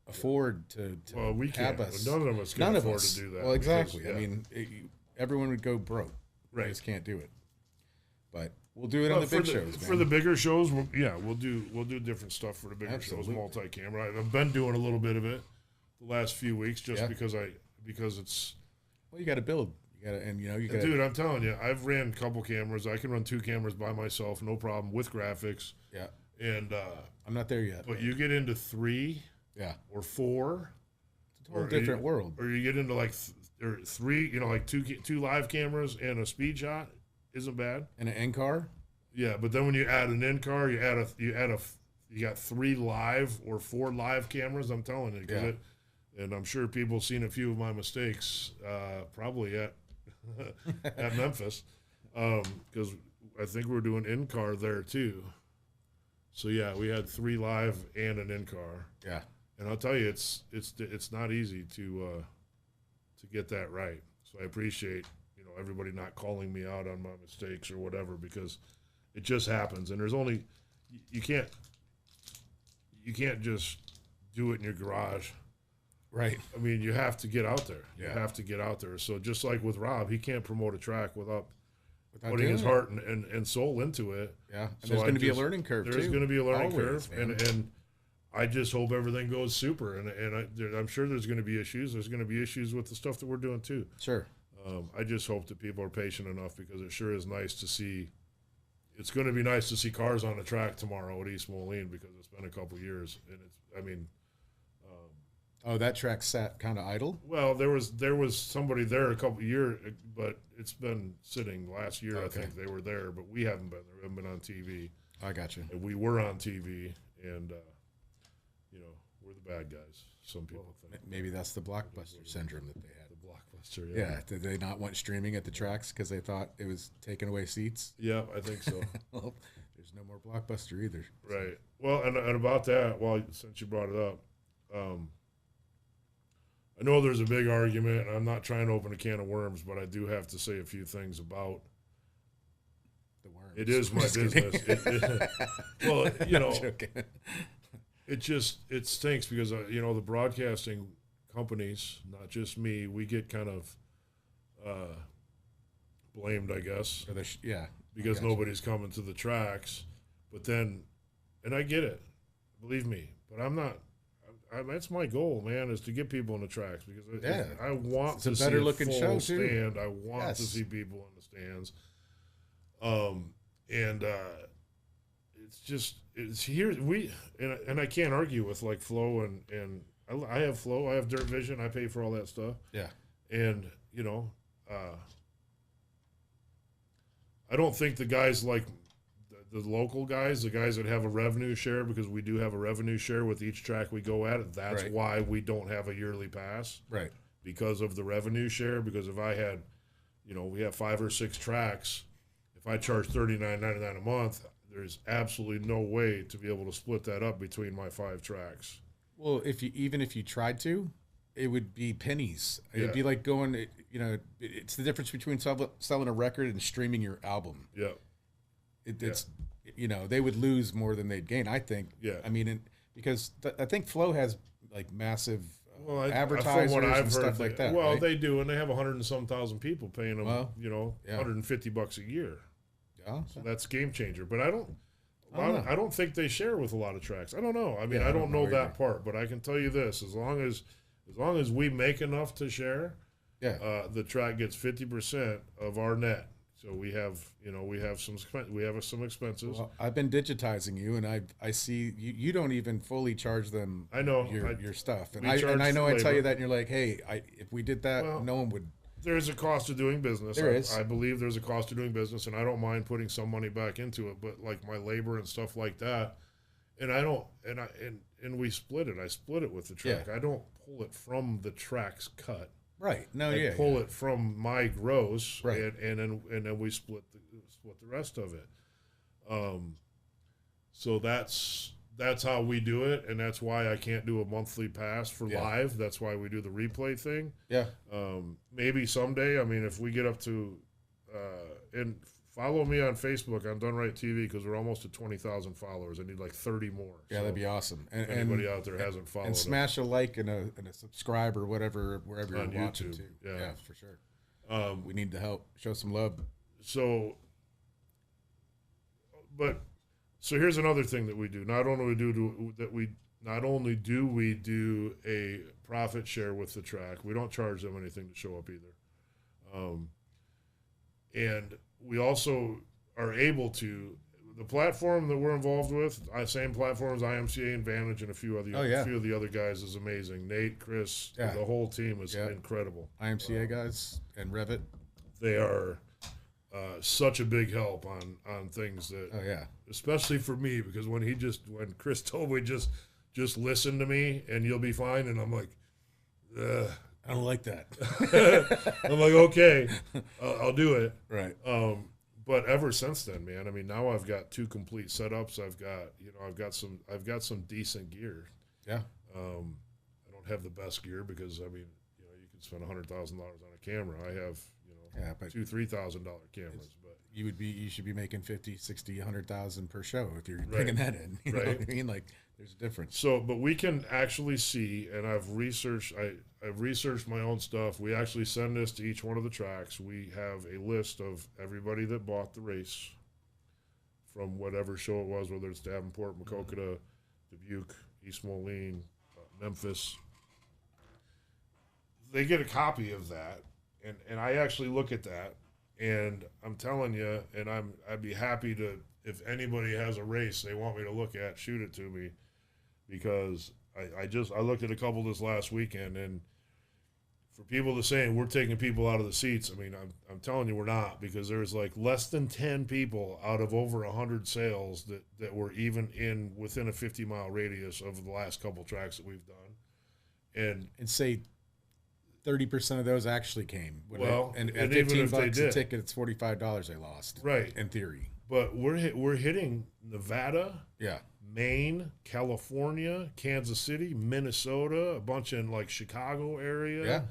afford to well, we have can't. us. None of us can afford to do that. Well, exactly. Because, I mean, everyone would go broke. Right. We just can't do it. But we'll do it on the big shows, man. For the bigger shows, we'll do different stuff for the bigger shows, multi-camera. I've been doing a little bit of it the last few weeks just because it's. Well, you got to build. You got to, and you got. Dude, I'm telling you, I've ran a couple cameras. I can run 2 cameras by myself, no problem, with graphics. Yeah. And I'm not there yet. But you get into 3, or 4, it's a whole different world. Or you get into like 3, like two live cameras and a speed shot isn't bad. And an in-car. Yeah, but then when you add an in-car, you got 3 live or 4 live cameras. I'm telling you, and I'm sure people have seen a few of my mistakes, probably at at Memphis, because I think we're doing in-car there too. So yeah, we had 3 live and an in-car. Yeah, and I'll tell you, it's not easy to get that right. So I appreciate everybody not calling me out on my mistakes or whatever, because it just happens, and there's only you can't just do it in your garage. Right. I mean, you have to get out there. You have to get out there. So just like with Rob, he can't promote a track without putting his heart and soul into it. Yeah. And so there's going to be a learning curve, too. There's going to be a learning curve. And I just hope everything goes super. And I'm sure there's going to be issues. There's going to be issues with the stuff that we're doing, too. Sure. I just hope that people are patient enough, because it sure is nice to see. It's going to be nice to see cars on the track tomorrow at East Moline, because it's been a couple years. And oh, that track sat kind of idle? Well, there was somebody there a couple years, but it's been sitting. Last year, I think they were there, but we haven't been there. We haven't been on TV. I got you. And we were on TV, and we're the bad guys. Some people think. Maybe that's the Blockbuster syndrome that they had. The Blockbuster, yeah. Did they not want streaming at the tracks because they thought it was taking away seats? Yeah, I think so. Well, there's no more Blockbuster either. Right. Well, and about that, since you brought it up, I know there's a big argument, and I'm not trying to open a can of worms, but I do have to say a few things about the worms. It is my business. Well, it stinks because the broadcasting companies, not just me, we get kind of blamed, I guess. Because nobody's coming to the tracks. But then, and I get it, believe me, but I'm not. That's my goal, man, is to get people in the tracks, because I want to see a better-looking show stand. Too. I want to see people in the stands. And it's here and I can't argue with like Flow and I have Flow, I have Dirt Vision, I pay for all that stuff. Yeah. And I don't think the guys like the local guys, the guys that have a revenue share, because we do have a revenue share with each track we go at. That's why we don't have a yearly pass. Right. Because of the revenue share. Because if I had, we have 5 or 6 tracks, if I charge $39.99 a month, there's absolutely no way to be able to split that up between my 5 tracks. Well, if you tried to, it would be pennies. It'd be like going, it's the difference between selling a record and streaming your album. Yeah. It's they would lose more than they'd gain, I think. Yeah. I mean, because I think Flow has like massive advertisers and stuff like that. Well, right? they do, and they have 100 and some thousand people paying them, $150 a year. Yeah. So that's game changer. But I don't think they share with a lot of tracks. I don't know. I mean, I don't know that part, but I can tell you this: as long as we make enough to share, the track gets 50% of our net. So we have some expenses. Well, I've been digitizing you, and I see you don't even fully charge them. I know your stuff, and I know I tell you that, and you're like, hey, if we did that, no one would. There's a cost of doing business. There is. I believe there's a cost of doing business, and I don't mind putting some money back into it. But like my labor and stuff like that, and I don't, and we split it. I split it with the track. Yeah. I don't pull it from the track's cut. Right. No. I pull it from my gross. Right. And then we split the rest of it. So that's that's how we do it, and that's why I can't do a monthly pass for Yeah. live. That's why we do the replay thing. Yeah. Maybe someday. I mean, if we get up to, and follow me on Facebook on Done Right TV because we're almost at 20,000 followers. I need like 30 more. Yeah, that'd be awesome. If anybody out there hasn't followed, and smash a like and a subscribe or whatever wherever you're On watching YouTube, to. yeah. For sure. We need the help. Show some love. So here's another thing that we do. Not only do we do a profit share with the track. We don't charge them anything to show up either. And we also are able to, the platform that we're involved with, same platform as IMCA Advantage and a few of the other guys is amazing. Nate, Chris, the whole team is incredible. IMCA guys and Revit. They are such a big help on things that, especially for me, because when Chris told me just listen to me and you'll be fine, and I'm like, I don't like that. I'm like, okay, I'll do it. Right. But ever since then, man, I mean, now I've got 2 complete setups. I've got some decent gear. Yeah. I don't have the best gear because, I mean, you can spend $100,000 on a camera. I have, but $2,000-$3,000 cameras, but you should be making 50, 60, 100,000 per show if you're bringing that in. You know what I mean? Like, there's a difference. So, but we can actually see, and I've researched my own stuff. We actually send this to each one of the tracks. We have a list of everybody that bought the race from whatever show it was, whether it's Davenport, Maquoketa, Dubuque, East Moline, Memphis. They get a copy of that, and I actually look at that, and I'm telling you, and I'd be happy to, if anybody has a race they want me to look at, shoot it to me, because I looked at a couple this last weekend, and for people to say we're taking people out of the seats, I mean, I'm telling you we're not, because there's like less than 10 people out of over 100 sales that were even within a 50-mile radius of the last couple tracks that we've done, and say 30% of those actually came. And at even if $15 they did, a ticket, it's $45 they lost. Right. In theory. But we're hitting Nevada, yeah, Maine, California, Kansas City, Minnesota, a bunch in like Chicago area,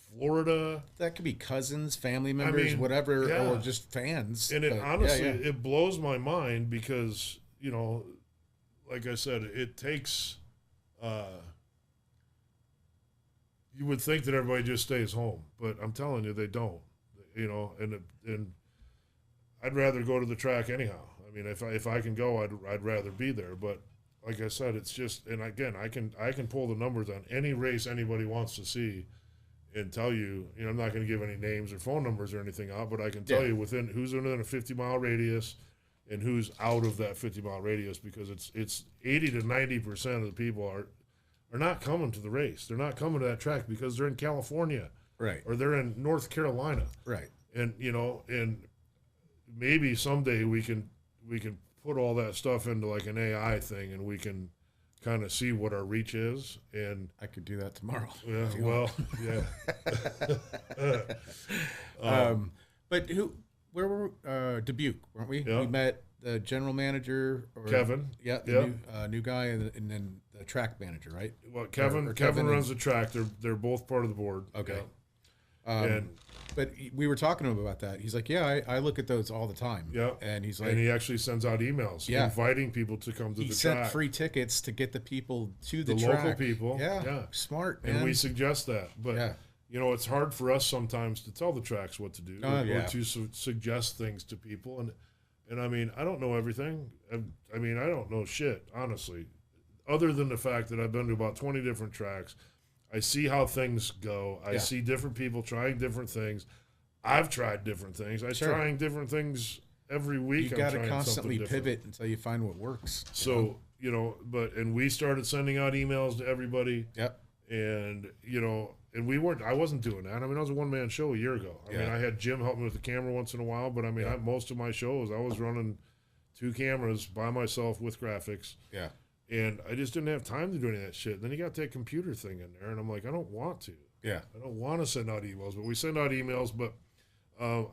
Florida. That could be cousins, family members, whatever, or just fans. And honestly, it blows my mind because, like I said, it takes. You would think that everybody just stays home, but I'm telling you, they don't. And I'd rather go to the track anyhow. I mean, if I can go, I'd rather be there. But like I said, it's just, and again, I can pull the numbers on any race anybody wants to see, and tell you. I'm not going to give any names or phone numbers or anything out, but I can tell you who's within a 50-mile radius, and who's out of that 50-mile radius, because it's 80 to 90% of the people are not coming to the race. They're not coming to that track because they're in California, right, or they're in North Carolina, right, and and maybe someday we can put all that stuff into like an AI thing, and we can kind of see what our reach is. And I could do that tomorrow. Yeah, well, yeah. But where were Dubuque, weren't we? Yeah. We met the general manager, Kevin. New guy, and then the track manager, right? Well, Kevin runs the track. They're both part of the board. Okay. Yeah. But we were talking to him about that. He's like, yeah, I look at those all the time. Yeah. And he's like, and he actually sends out emails inviting people to come to the track. He sent free tickets to get the people to the local track. people. Yeah. Smart, man. And we suggest that. But, it's hard for us sometimes to tell the tracks what to do, or to suggest things to people. And I mean, I don't know everything. I mean, I don't know shit, honestly, other than the fact that I've been to about 20 different tracks. I see how things go. I see different people trying different things. I've tried different things. I'm trying different things every week. You got to constantly pivot until you find what works. So, and we started sending out emails to everybody. Yep. And, and I wasn't doing that. I mean, I was a one-man show a year ago. I mean, I had Jim help me with the camera once in a while, but I mean, most of my shows, I was running 2 cameras by myself with graphics. Yeah. And I just didn't have time to do any of that shit. And then you got that computer thing in there, and I'm like, I don't want to. Yeah. I don't want to send out emails, but we send out emails. But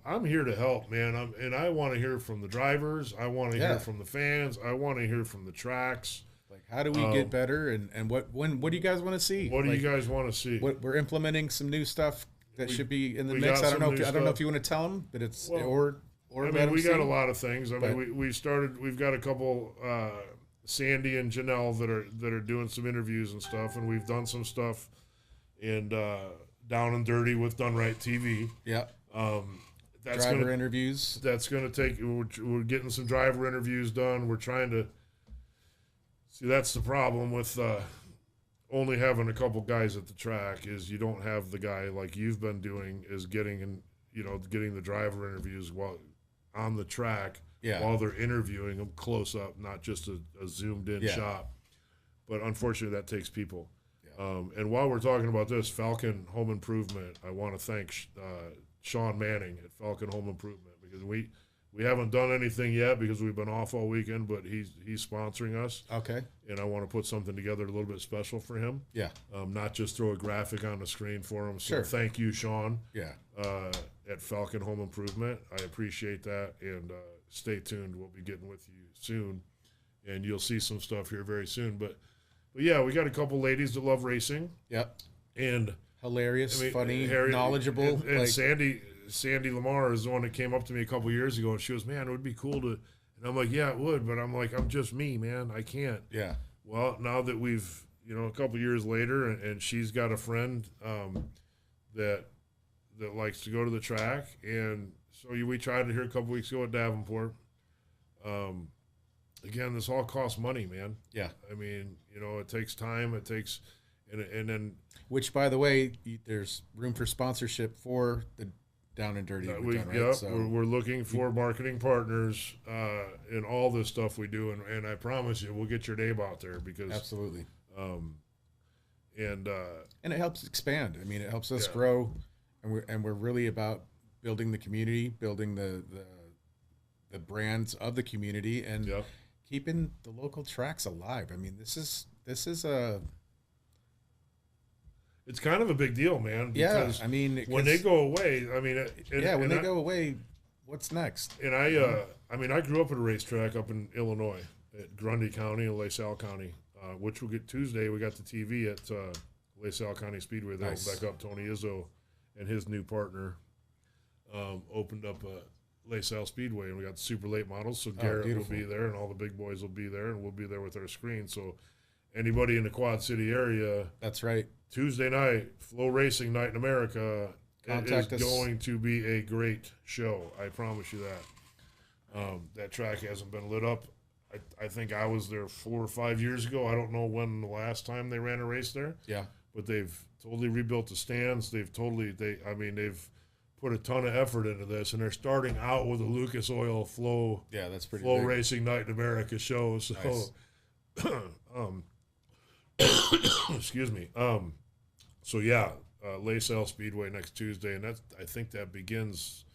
I'm here to help, man. And I want to hear from the drivers. I want to hear from the fans. I want to hear from the tracks. how do we get better, and what do you guys want to see? What do you guys want to see? We're implementing some new stuff that should be in the we mix. got I don't know. some new I don't know stuff. if you want to tell them, but it's Well, or I let mean, 'em we got see. a lot of things. I But- mean, we've got a couple, Sandy and Janelle that are doing some interviews and stuff, and we've done some stuff in Down and Dirty with Done Right TV. Yeah. That's Driver interviews. That's going to take. We're getting some driver interviews done. We're trying to see. That's the problem with only having a couple guys at the track is you don't have the guy like you've been doing is getting the driver interviews while on the track while they're interviewing them close up, not just a zoomed in shot. But unfortunately, that takes people. Yeah. And while we're talking about this, Falcon Home Improvement, I want to thank Sean Manning at Falcon Home Improvement because we haven't done anything yet because we've been off all weekend, but he's sponsoring us. Okay. And I want to put something together a little bit special for him. Yeah. Not just throw a graphic on the screen for him. So thank you, Sean. Yeah. At Falcon Home Improvement. I appreciate that. And stay tuned. We'll be getting with you soon. And you'll see some stuff here very soon. But yeah, we got a couple ladies that love racing. Yep. And hilarious, funny, knowledgeable. And Sandy Lamar is the one that came up to me a couple years ago, and she goes, "Man, it would be cool to." And I'm like, "Yeah, it would," but I'm like, "I'm just me, man. I can't." Yeah. Well, now that we've, a couple years later, and she's got a friend that likes to go to the track, and so we tried it here a couple weeks ago at Davenport. Again, this all costs money, man. Yeah. I mean, it takes time. It takes, and then. Which, by the way, there's room for sponsorship for the Down and Dirty. We're looking for marketing partners in all this stuff we do, and I promise you, we'll get your name out there because absolutely. And it helps expand. I mean, it helps us grow, and we're really about building the community, building the brands of the community, and keeping the local tracks alive. I mean, this is a. It's kind of a big deal, man. Because I mean, when they go away, I mean, when they go away, what's next? And I grew up at a racetrack up in Illinois at Grundy County and LaSalle County, which we'll get Tuesday. We got the TV at LaSalle County Speedway. They'll back up. Tony Izzo and his new partner opened up a LaSalle Speedway, and we got the super late models. So Garrett will be there, and all the big boys will be there, and we'll be there with our screen. So anybody in the Quad City area, that's right. Tuesday night, Flow Racing Night in America is going to be a great show. I promise you that. That track hasn't been lit up. I think I was there 4 or 5 years ago. I don't know when the last time they ran a race there. Yeah. But they've totally rebuilt the stands. They've put a ton of effort into this, and they're starting out with a Lucas Oil Flow. Yeah, that's pretty. Flow Racing Night in America show. So, excuse me. So yeah, LaSalle Speedway next Tuesday, and I think that begins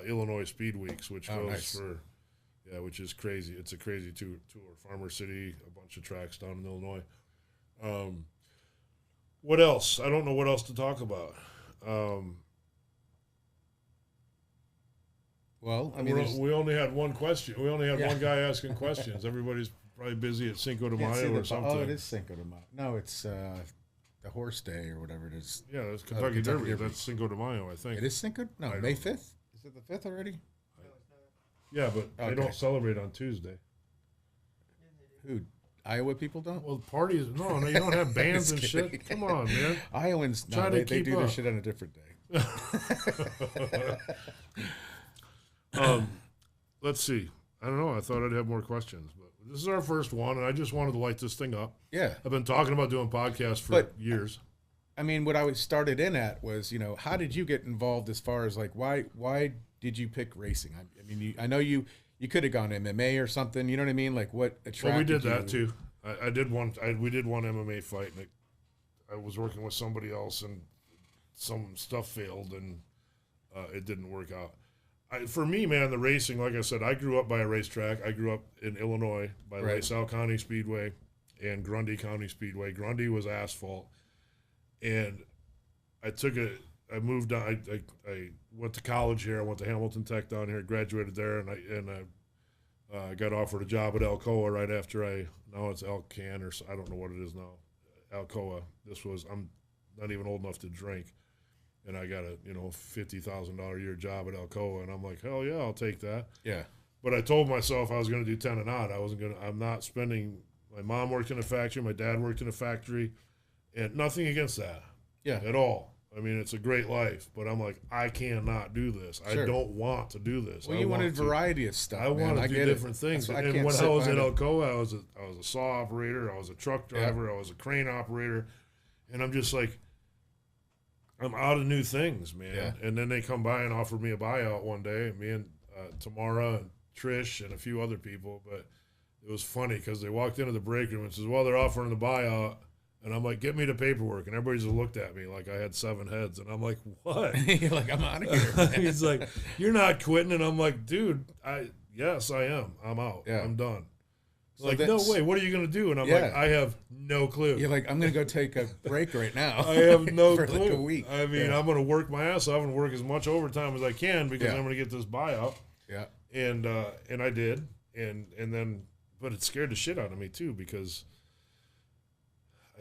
Illinois Speed Weeks, which goes which is crazy. It's a crazy tour. Farmer City, a bunch of tracks down in Illinois. What else? I don't know what else to talk about. Well, I mean, we only had one question. We only had one guy asking questions. Everybody's probably busy at Cinco de Mayo or something. Oh, it is Cinco de Mayo. No, it's the Horse Day or whatever it is. Yeah, that's Kentucky Derby. That's Cinco de Mayo, I think. It is Cinco? No, May 5th? Is it the 5th already? Yeah, but they don't celebrate on Tuesday. Who? Iowa people don't? Well, parties. No, you don't have bands and shit. Come on, man. Iowans, they do their shit on a different day. Let's see. I don't know. I thought I'd have more questions, but this is our first one, and I just wanted to light this thing up. Yeah. I've been talking about doing podcasts for years. I mean, what I started in at was, how did you get involved as far as, like, why did you pick racing? I mean, I know you could have gone MMA or something, you know what I mean? Like, what attracted you? Well, we did that, too. I did one. We did one MMA fight, and I was working with somebody else, and some stuff failed, and it didn't work out. For me, man, the racing, like I said, I grew up by a racetrack. I grew up in Illinois by LaSalle County Speedway and Grundy County Speedway. Grundy was asphalt. And I moved on. I went to college here. I went to Hamilton Tech down here, graduated there, and I got offered a job at Alcoa right after now it's Alcan or I don't know what it is now. Alcoa. I'm not even old enough to drink. And I got a, $50,000 a year job at Alcoa. And I'm like, hell yeah, I'll take that. Yeah. But I told myself I was going to do 10 and odd. I'm not spending, my mom worked in a factory. My dad worked in a factory. And nothing against that. Yeah. At all. I mean, it's a great life, but I'm like, I cannot do this. Sure. I don't want to do this. Well, you wanted variety of stuff. I want to do different things. And when I was at Alcoa, I was a saw operator, I was a truck driver, I was a crane operator, and I'm just like, I'm out of new things, man. Yeah. And then they come by and offered me a buyout one day, me and Tamara and Trish and a few other people. But it was funny because they walked into the break room and says, well, they're offering the buyout. And I'm like, get me the paperwork. And everybody just looked at me like I had 7 heads. And I'm like, what? You're like, I'm out of here. He's like, you're not quitting. And I'm like, dude, yes, I am. I'm out. Yeah. I'm done. So like, no way. What are you going to do? And I'm like, I have no clue. You're like, I'm going to go take a break right now. I have no for clue. like a week. I mean, I'm going to work my ass off and work as much overtime as I can because I'm going to get this buyout. Yeah. And I did. And then, but it scared the shit out of me too because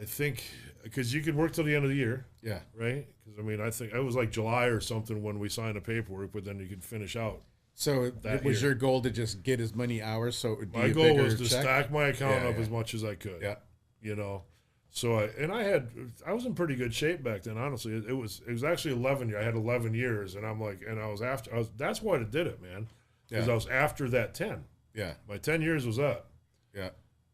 I think because you could work till the end of the year. Yeah. Right? Because, I mean, I think it was like July or something when we signed the paperwork, but then you could finish out. So it was your goal to just get as many hours so it would be my a goal bigger was to check? stack my account up as much as I could. Yeah. So I was in pretty good shape back then, honestly. It was actually 11 years. I had 11 years, and I'm like, and that's why I did it, man. Because I was after that 10. Yeah. My 10 years was up. Yeah.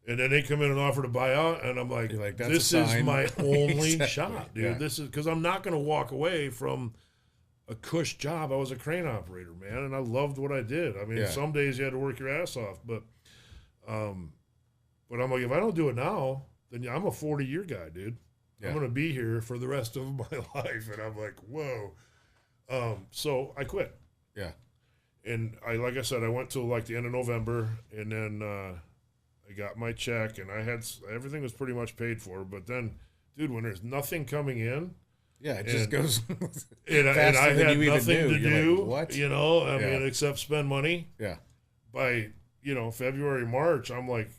And then they come in and offer to buy out, and I'm like, that's this a is sign. my only Exactly. shot, dude. Yeah. This is because I'm not going to walk away from a cush job. I was a crane operator, man, and I loved what I did. I mean, some days you had to work your ass off, but I'm like, if I don't do it now, then I'm a 40-year guy, dude. I'm going to be here for the rest of my life, and I'm like, whoa. So I quit. Yeah. And like I said, I went till like the end of November, and then I got my check, and everything was pretty much paid for. But then, dude, when there's nothing coming in, it just goes and I had nothing to do, like, what? I mean, except spend money. Yeah. By February, March, I'm like,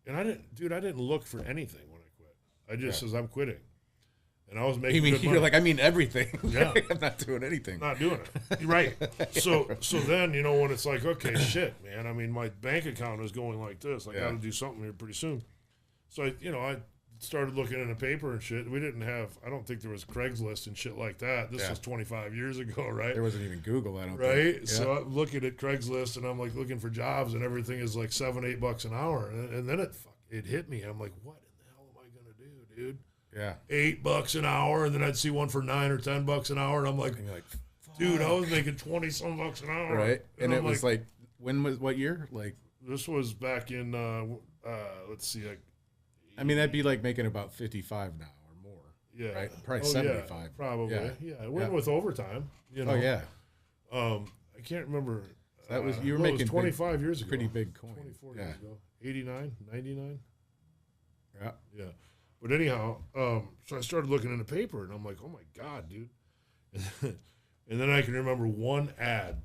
and I didn't look for anything when I quit. I just says I'm quitting. And I was making good money. You're like, I mean everything. Yeah. I'm not doing anything. Not doing it. Right. So then, when it's like, okay, shit, man. I mean, my bank account is going like this. I got to do something here pretty soon. So, I started looking in the paper and shit. I don't think there was Craigslist and shit like that. This was 25 years ago, right? There wasn't even Google, I don't think. Right? Yeah. So I'm looking at Craigslist and I'm like looking for jobs and everything is like $7-8 an hour. And then it hit me. I'm like, what in the hell am I going to do, dude? Yeah. $8 an hour, and then I'd see one for $9 or $10 an hour, and I'm like, dude, I was making 20-some bucks an hour, right? And it was like, what year? Like this was back in let's see, I mean, that'd be like making about 55 now or more. Yeah, right? Probably 75. Probably, yeah. It went with overtime. Oh yeah. I can't remember. That was you were making 25 years ago. Pretty big coin. 24 years ago. 89, 99. Yeah. Yeah. But anyhow, so I started looking in the paper, and I'm like, oh, my God, dude. And then I can remember one ad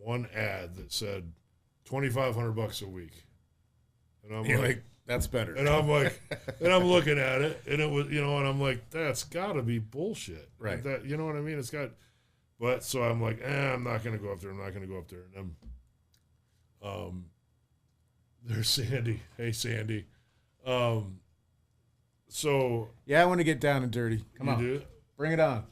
that said $2,500 a week. And I'm like, that's better. And I'm like, and I'm looking at it, and it was, and I'm like, that's got to be bullshit. Right. That, you know what I mean? It's got, but so I'm like, I'm not going to go up there. I'm not going to go up there. And then, there's Sandy. Hey, Sandy. So yeah, I want to get down and dirty. Come on, do? Bring it on.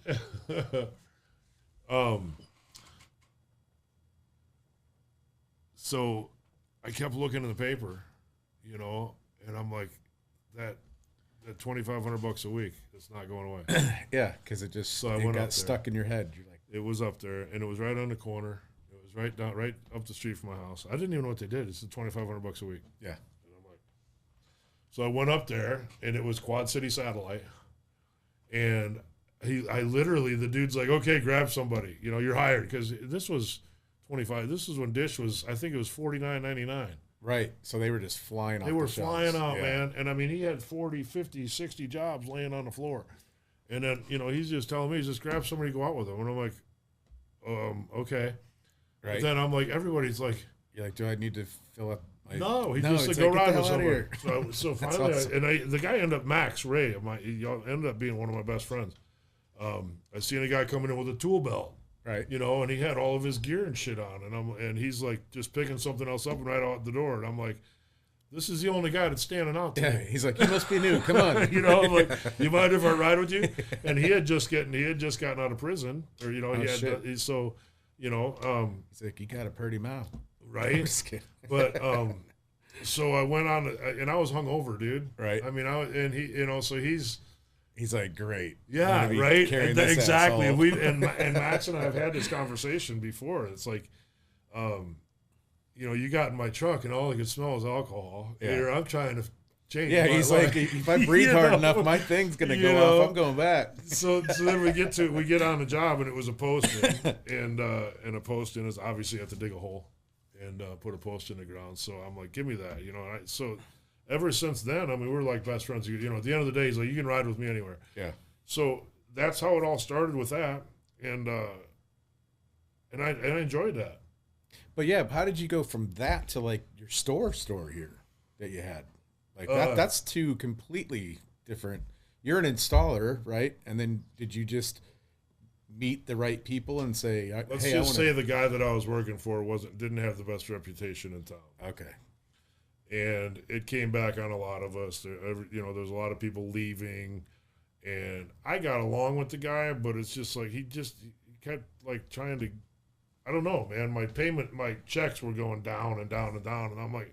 So I kept looking in the paper, and I'm like, that $2,500 a week, it's not going away. Yeah, because it just got stuck in your head. You're like, it was up there, and it was right on the corner. It was right up the street from my house. I didn't even know what they did. It's $2,500 a week. Yeah. And I'm like, so I went up there, and it was Quad City Satellite, and the dude's like, okay, grab somebody. You're hired, because this was 25. This is when Dish was, I think it was $49.99. Right. So they were just flying off. They were the shelves. flying out, man. And I mean, he had 40, 50, 60 jobs laying on the floor. And then, he's just telling me, just grab somebody, go out with him. And I'm like, okay. Right. But then I'm like, everybody's like, you're like, do I need to fill up. No, he just said, go like, ride with "Get the hell outta somebody. So finally, awesome. the guy ended up, Max Ray, he ended up being one of my best friends. I seen a guy coming in with a tool belt, Right. you know, and he had all of his gear and shit on, and he's like just picking something else up and right out the door, and I'm like, this is the only guy that's standing out there. Yeah, he's like, you must be new. Come on. You know, I'm like, you mind if I ride with you? And he had just gotten out of prison, or you know, so, you know, he's like, you got a pretty mouth, right? Just kidding. But so I went on, and I was hungover, dude. Right. I mean, and he, you know, so he's like, great. yeah, right, And exactly. And Max and I have had this conversation before. It's like, you know, you got in my truck and all I could smell was alcohol. Yeah. Here I'm trying to change. Yeah, my he's life. like, if I breathe hard enough, my thing's gonna go off. I'm going back. So then we get on the job, and it was a posting, and a posting is obviously you have to dig a hole and put a post in the ground. So I'm like, give me that, you know. So ever since then, I mean, we're like best friends. You know, at the end of the day, he's like, you can ride with me anywhere. Yeah. So that's how it all started with that, and I enjoyed that. But yeah, how did you go from that to like your store here that you had? Like that's two completely different. You're an installer, right? And then did you just meet the right people and say, Let's hey, just say the guy that I was working for didn't have the best reputation in town. Okay. And it came back on a lot of us. You know, there's a lot of people leaving, and I got along with the guy, but it's just like he kept like trying to. I don't know, man. My checks were going down and down and down, and I'm like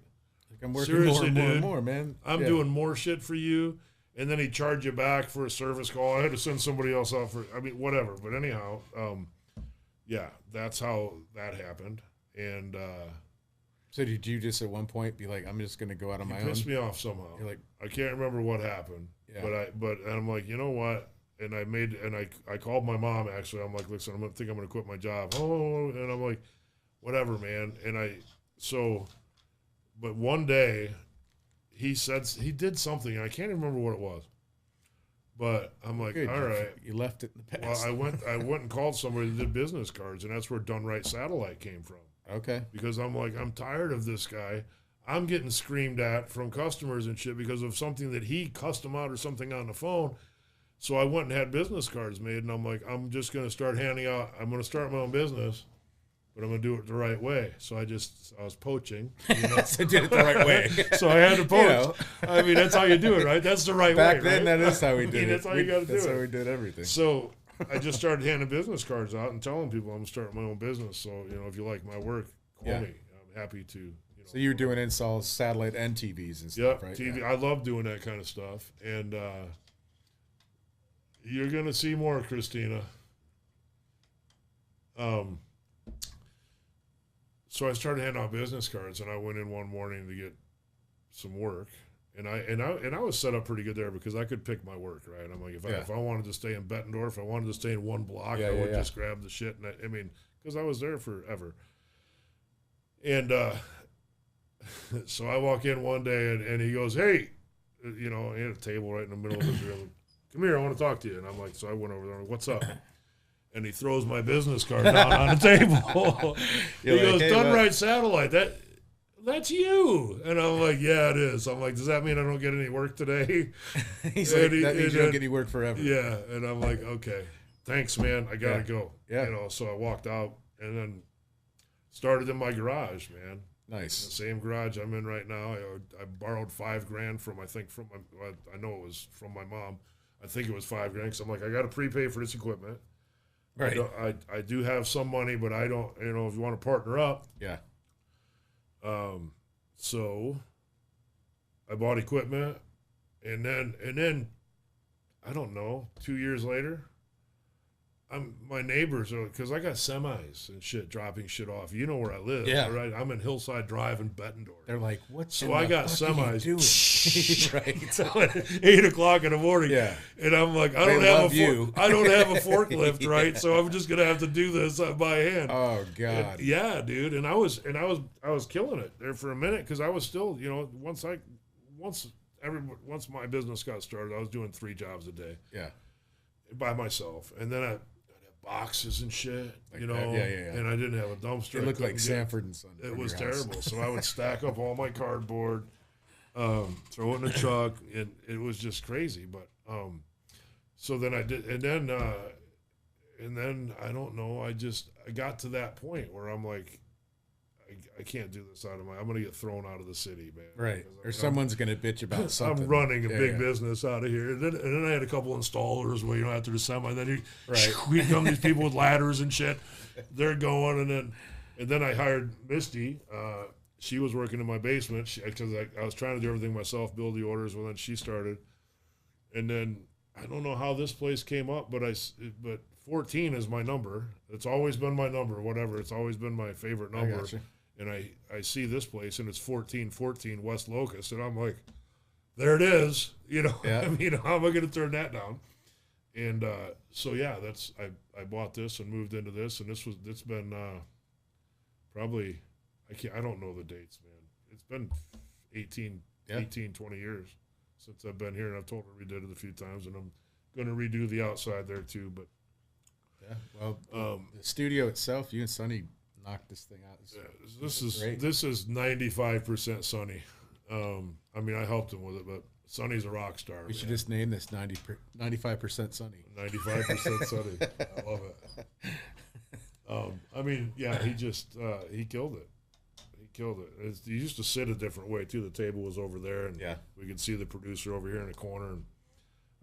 I'm working seriously, more and dude, more, man. I'm doing more shit for you, and then he charged you back for a service call. I had to send somebody else out for. I mean, whatever. But anyhow, yeah, that's how that happened. And so did you just at one point be like, I'm just going to go out on my own? Pissed me off somehow. You're like, I can't remember what happened. Yeah. But I'm like, you know what? And I called my mom, actually. I'm like, listen, I'm going to quit my job. Oh, and I'm like, whatever, man. But one day he did something, and I can't remember what it was. But I'm like, good, all right. You left it in the past. Well, I went and called somebody that did business cards, and that's where Done Right Satellite came from. Okay. Because I'm like, I'm tired of this guy. I'm getting screamed at from customers and shit because of something that he custom out or something on the phone. So I went and had business cards made, and I'm like, I'm just going to start handing out. I'm going to start my own business, but I'm going to do it the right way. So I was poaching. You know? So did it the right way. So I had to poach. You know. I mean, that's how you do it, right? That's the right Way. Back then, right? that is how we did it. That's how you got to do it. That's how we did everything. So I just started handing business cards out and telling people I'm starting my own business. So, you know, if you like my work, call me. I'm happy to. You know, so you're doing installs, satellite and TVs and stuff, right? TV. Yeah. I love doing that kind of stuff. And you're going to see more, Christina. So I started handing out business cards, and I went in one morning to get some work. And I was set up pretty good there because I could pick my work, right? I'm like, if I wanted to stay in Bettendorf, I wanted to stay in one block, I would just grab the shit. And I mean, because I was there forever. And so I walk in one day, and he goes, hey, you know, he had a table right in the middle of his room. Come here, I want to talk to you. And I'm like, so I went over there, I'm like, what's up? And he throws my business card down on the table. He goes, hey, Done Right Satellite, that's you. And I'm like, yeah, it is. I'm like, does that mean I don't get any work today? He's like, that means you don't get any work forever. Yeah. And I'm like, okay, thanks, man. I got to go. Yeah. You know, so I walked out and then started in my garage, man. Nice. The same garage I'm in right now. I borrowed $5,000 I know it was from my mom. I think it was $5,000 because I'm like, I got to prepay for this equipment. Right. I do have some money, but I don't, you know, if you want to partner up. Yeah. So I bought equipment, and then I don't know, 2 years later, my neighbors are, because I got semis and shit dropping shit off. You know where I live, right? I'm in Hillside Drive in Bettendorf. They're like, what? So I got semis right. So at 8 o'clock in the morning. Yeah. And I'm like, I don't have a forklift, right? So I'm just gonna have to do this by hand. Oh God. Yeah, dude. And I was killing it there for a minute because I was still, you know, once my business got started, I was doing 3 jobs a day. Yeah. By myself, and then I'd have boxes and shit, Like you know. that. Yeah. And I didn't have a dumpster. It I looked like couldn't Sanford and Son. It from was your house. terrible. So I would stack up all my cardboard, throw it in the truck, and it was just crazy. But so then I did, and then I don't know. I got to that point where I'm like, I can't do this I'm going to get thrown out of the city, man. Right. Or someone's going to bitch about something. I'm running a big business out of here. And then I had a couple installers where, after the semi, then we come these people with ladders and shit. They're going. And then I hired Misty. She was working in my basement because I was trying to do everything myself, build the orders. Well, then she started. And then I don't know how this place came up, but 14 is my number. It's always been my number, whatever. It's always been my favorite number. I gotcha. And I see this place, and it's 1414 West Locust, and I'm like, there it is. Yeah. I mean, how am I going to turn that down? And so yeah, I bought this and moved into this, and it's been probably I don't know the dates, man. It's been 18, 20 years since I've been here, and I've told her we did it a few times, and I'm going to redo the outside there too. But yeah, well, the studio itself, you and Sonny knocked this thing out. This is 95% Sonny. I mean, I helped him with it, but Sonny's a rock star. We should just name this 95% Sonny. 95% Sonny. I love it. I mean, yeah, he killed it. He killed it. He used to sit a different way too. The table was over there, and we could see the producer over here in the corner. And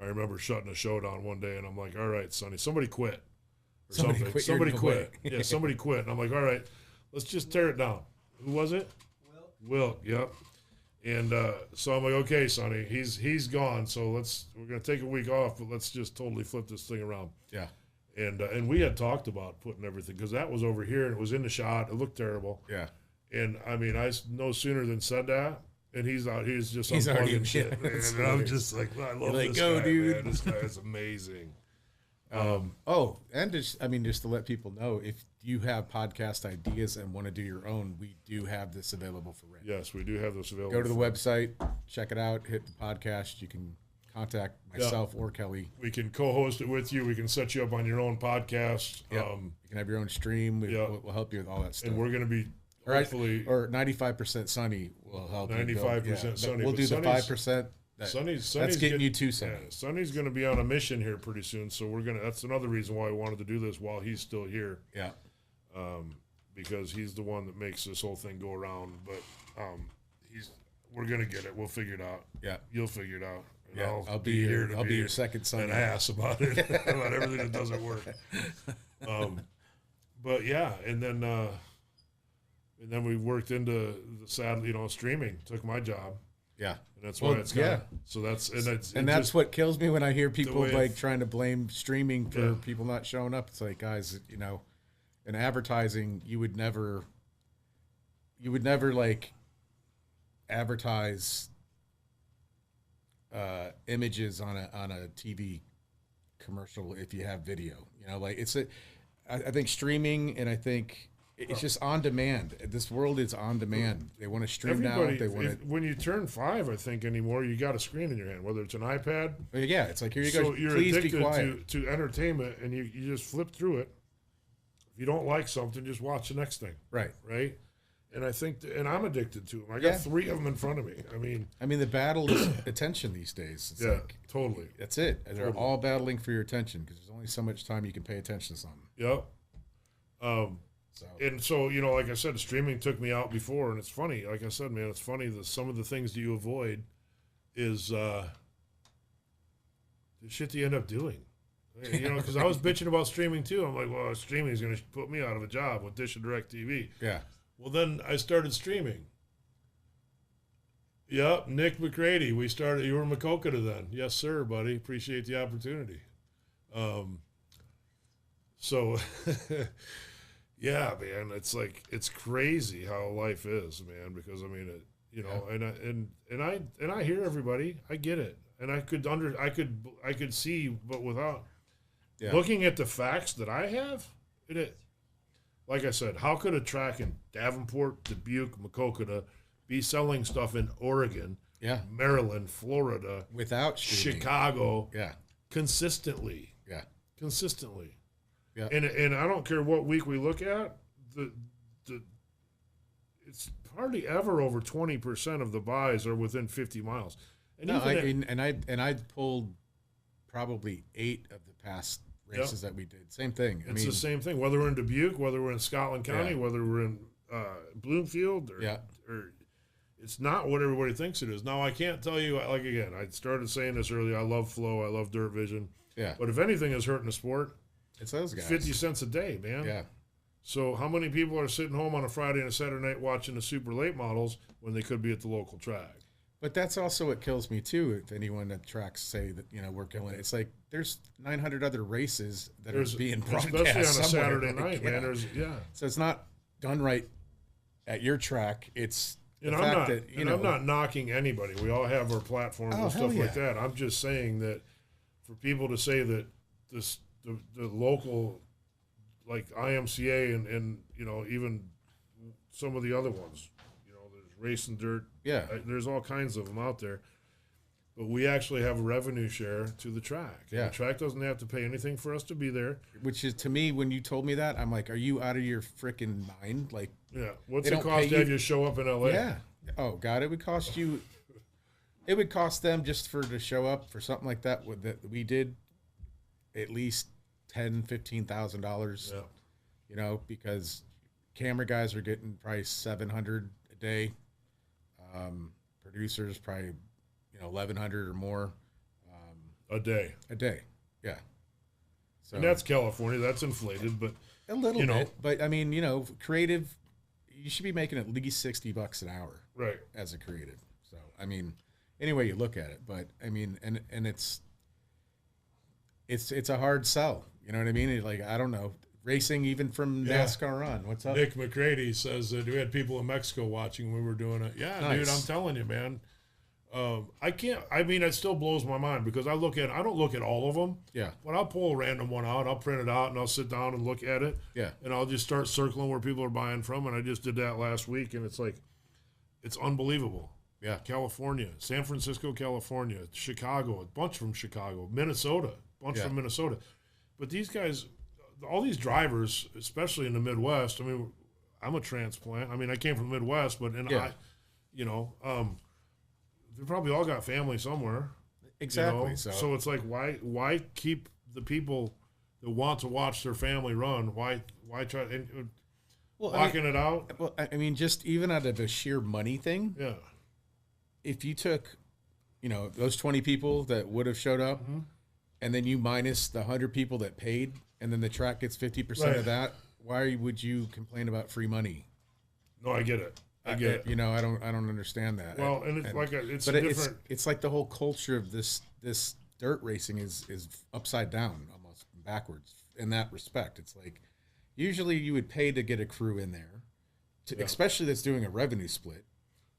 I remember shutting a show down one day, and I'm like, "All right, Sonny, somebody quit." Somebody quit. Yeah, somebody quit. And I'm like, all right, let's just tear it down. Who was it? Wilt, yep. And so I'm like, okay, Sonny, he's gone. So we're going to take a week off, but let's just totally flip this thing around. Yeah. And we had talked about putting everything, because that was over here, and it was in the shot. It looked terrible. Yeah. And, I mean, I no sooner than said that, and he's just already unplugging shit. Man. And I'm just like, I love this guy, dude. man. This guy is amazing. And just to let people know, if you have podcast ideas and want to do your own, we do have this available for rent. Yes, we do have this available. Go to the website, check it out, hit the podcast. You can contact myself or Kelly. We can co-host it with you. We can set you up on your own podcast. Yep. You can have your own stream. We'll help you with all that stuff. And we're going to be hopefully... Or 95% Sonny will help 95% Sonny. We'll do the 5%. Sonny's that's getting you to Sonny. Yeah, Sonny's going to be on a mission here pretty soon, so that's another reason why I wanted to do this while he's still here. Yeah. Because he's the one that makes this whole thing go around. But we're going to get it. We'll figure it out. Yeah. You'll figure it out. And yeah, I'll be here. I'll be your second son. An ass about it, about everything that doesn't work. But yeah, and then we worked into the streaming. Took my job. Yeah, and that's why it's got. So that's what kills me when I hear people trying to blame streaming for people not showing up. It's like, guys, in advertising, you would never like advertise images on a TV commercial if you have video. I think streaming, and I think it's just on demand. This world is on demand. They want to stream now. When you turn 5, I think anymore, you got a screen in your hand, whether it's an iPad. Yeah, it's like, here you go. So you're Please addicted be quiet. to entertainment, and you just flip through it. If you don't like something, just watch the next thing. Right. And I think, and I'm addicted to them. I got 3 of them in front of me. I mean, the battle is attention these days. It's totally. That's it. And they're all battling for your attention, because there's only so much time you can pay attention to something. Yep. And so, like I said, streaming took me out before, and it's funny. Like I said, man, it's funny that some of the things that you avoid is the shit that you end up doing. Because I was bitching about streaming too. I'm like, well, streaming is going to put me out of a job with Dish and DirecTV. Yeah. Well, then I started streaming. Yep, Nick McCready. You were Makokata then. Yes, sir, buddy. Appreciate the opportunity. So... Yeah, man, it's crazy how life is, man. Because and I hear everybody. I get it, and I could see, but without looking at the facts that I have, like I said, how could a track in Davenport, Dubuque, Makokata be selling stuff in Oregon, Maryland, Florida, without streaming. Chicago, consistently? Consistently. Yeah. And I don't care what week we look at, the it's hardly ever over 20% of the buys are within 50 miles. And No, even I pulled probably 8 of the past races that we did. Same thing. it's the same thing. Whether we're in Dubuque, whether we're in Scotland County, Yeah. whether we're in Bloomfield, Yeah. or it's not what everybody thinks it is. Now I can't tell you. Like again, I started saying this earlier. I love Flow. I love Dirt Vision. Yeah. But if anything is hurting the sport, It's those guys. 50 cents a day, man. Yeah. So how many people are sitting home on a Friday and a Saturday night watching the super late models when they could be at the local track? But that's also what kills me too. If anyone at tracks say that we're killing it, it's like there's 900 other races that are being broadcast, especially on a somewhere. Saturday night, man. There's So it's not done right at your track. It's And the I'm fact not, that and I'm not knocking anybody. We all have our platforms and stuff hell like that. I'm just saying that for people to say that the local, like IMCA and even some of the other ones, there's Race and Dirt. Yeah. There's all kinds of them out there. But we actually have a revenue share to the track. And Yeah. the track doesn't have to pay anything for us to be there. Which is, to me, when you told me that, I'm like, are you out of your freaking mind? Like, Yeah. What's They it don't cost pay to have you- you show up in LA? yeah. Oh God, it would cost you. It would cost them just to show up for something like that. That we did, at least $10,000-$15,000. Yeah. Because camera guys are getting probably $700 a day. Producers probably, $1,100 or more A day. a day. Yeah. So And that's California. That's inflated, but a little you know. bit, but I mean, creative. You should be making at least $60 an hour right. as a creative. So I mean, any way you look at it, but I mean, and it's a hard sell. You know what I mean? Like, I don't know, racing even from Yeah. NASCAR on. What's up? Nick McCready says that we had people in Mexico watching when we were doing it. Yeah, Nice. dude, I'm telling you, man. I can't. I mean, it still blows my mind because I don't look at all of them. Yeah, But I'll pull a random one out. I'll print it out and I'll sit down and look at it. yeah, And I'll just start circling where people are buying from. And I just did that last week, and it's unbelievable. yeah. California, San Francisco, California, Chicago, a bunch from Chicago, Minnesota, a bunch Yeah. from Minnesota. But these guys, all these drivers, especially in the Midwest, I mean, I'm a transplant. I mean, I came from the Midwest, but Yeah. they probably all got family somewhere. Exactly. So it's like, why keep the people that want to watch their family run? Why try blocking it out? Well, I mean, just even out of the sheer money thing, Yeah. if you took, those 20 people that would have showed up, and then you minus the 100 people that paid, and then the track gets 50% Right. of that, why would you complain about free money? No, I get it. I get it. I don't understand that. Well, and it's it's but different. it's like the whole culture of this dirt racing is upside down, almost backwards in that respect. It's like usually you would pay to get a crew in there, especially that's doing a revenue split.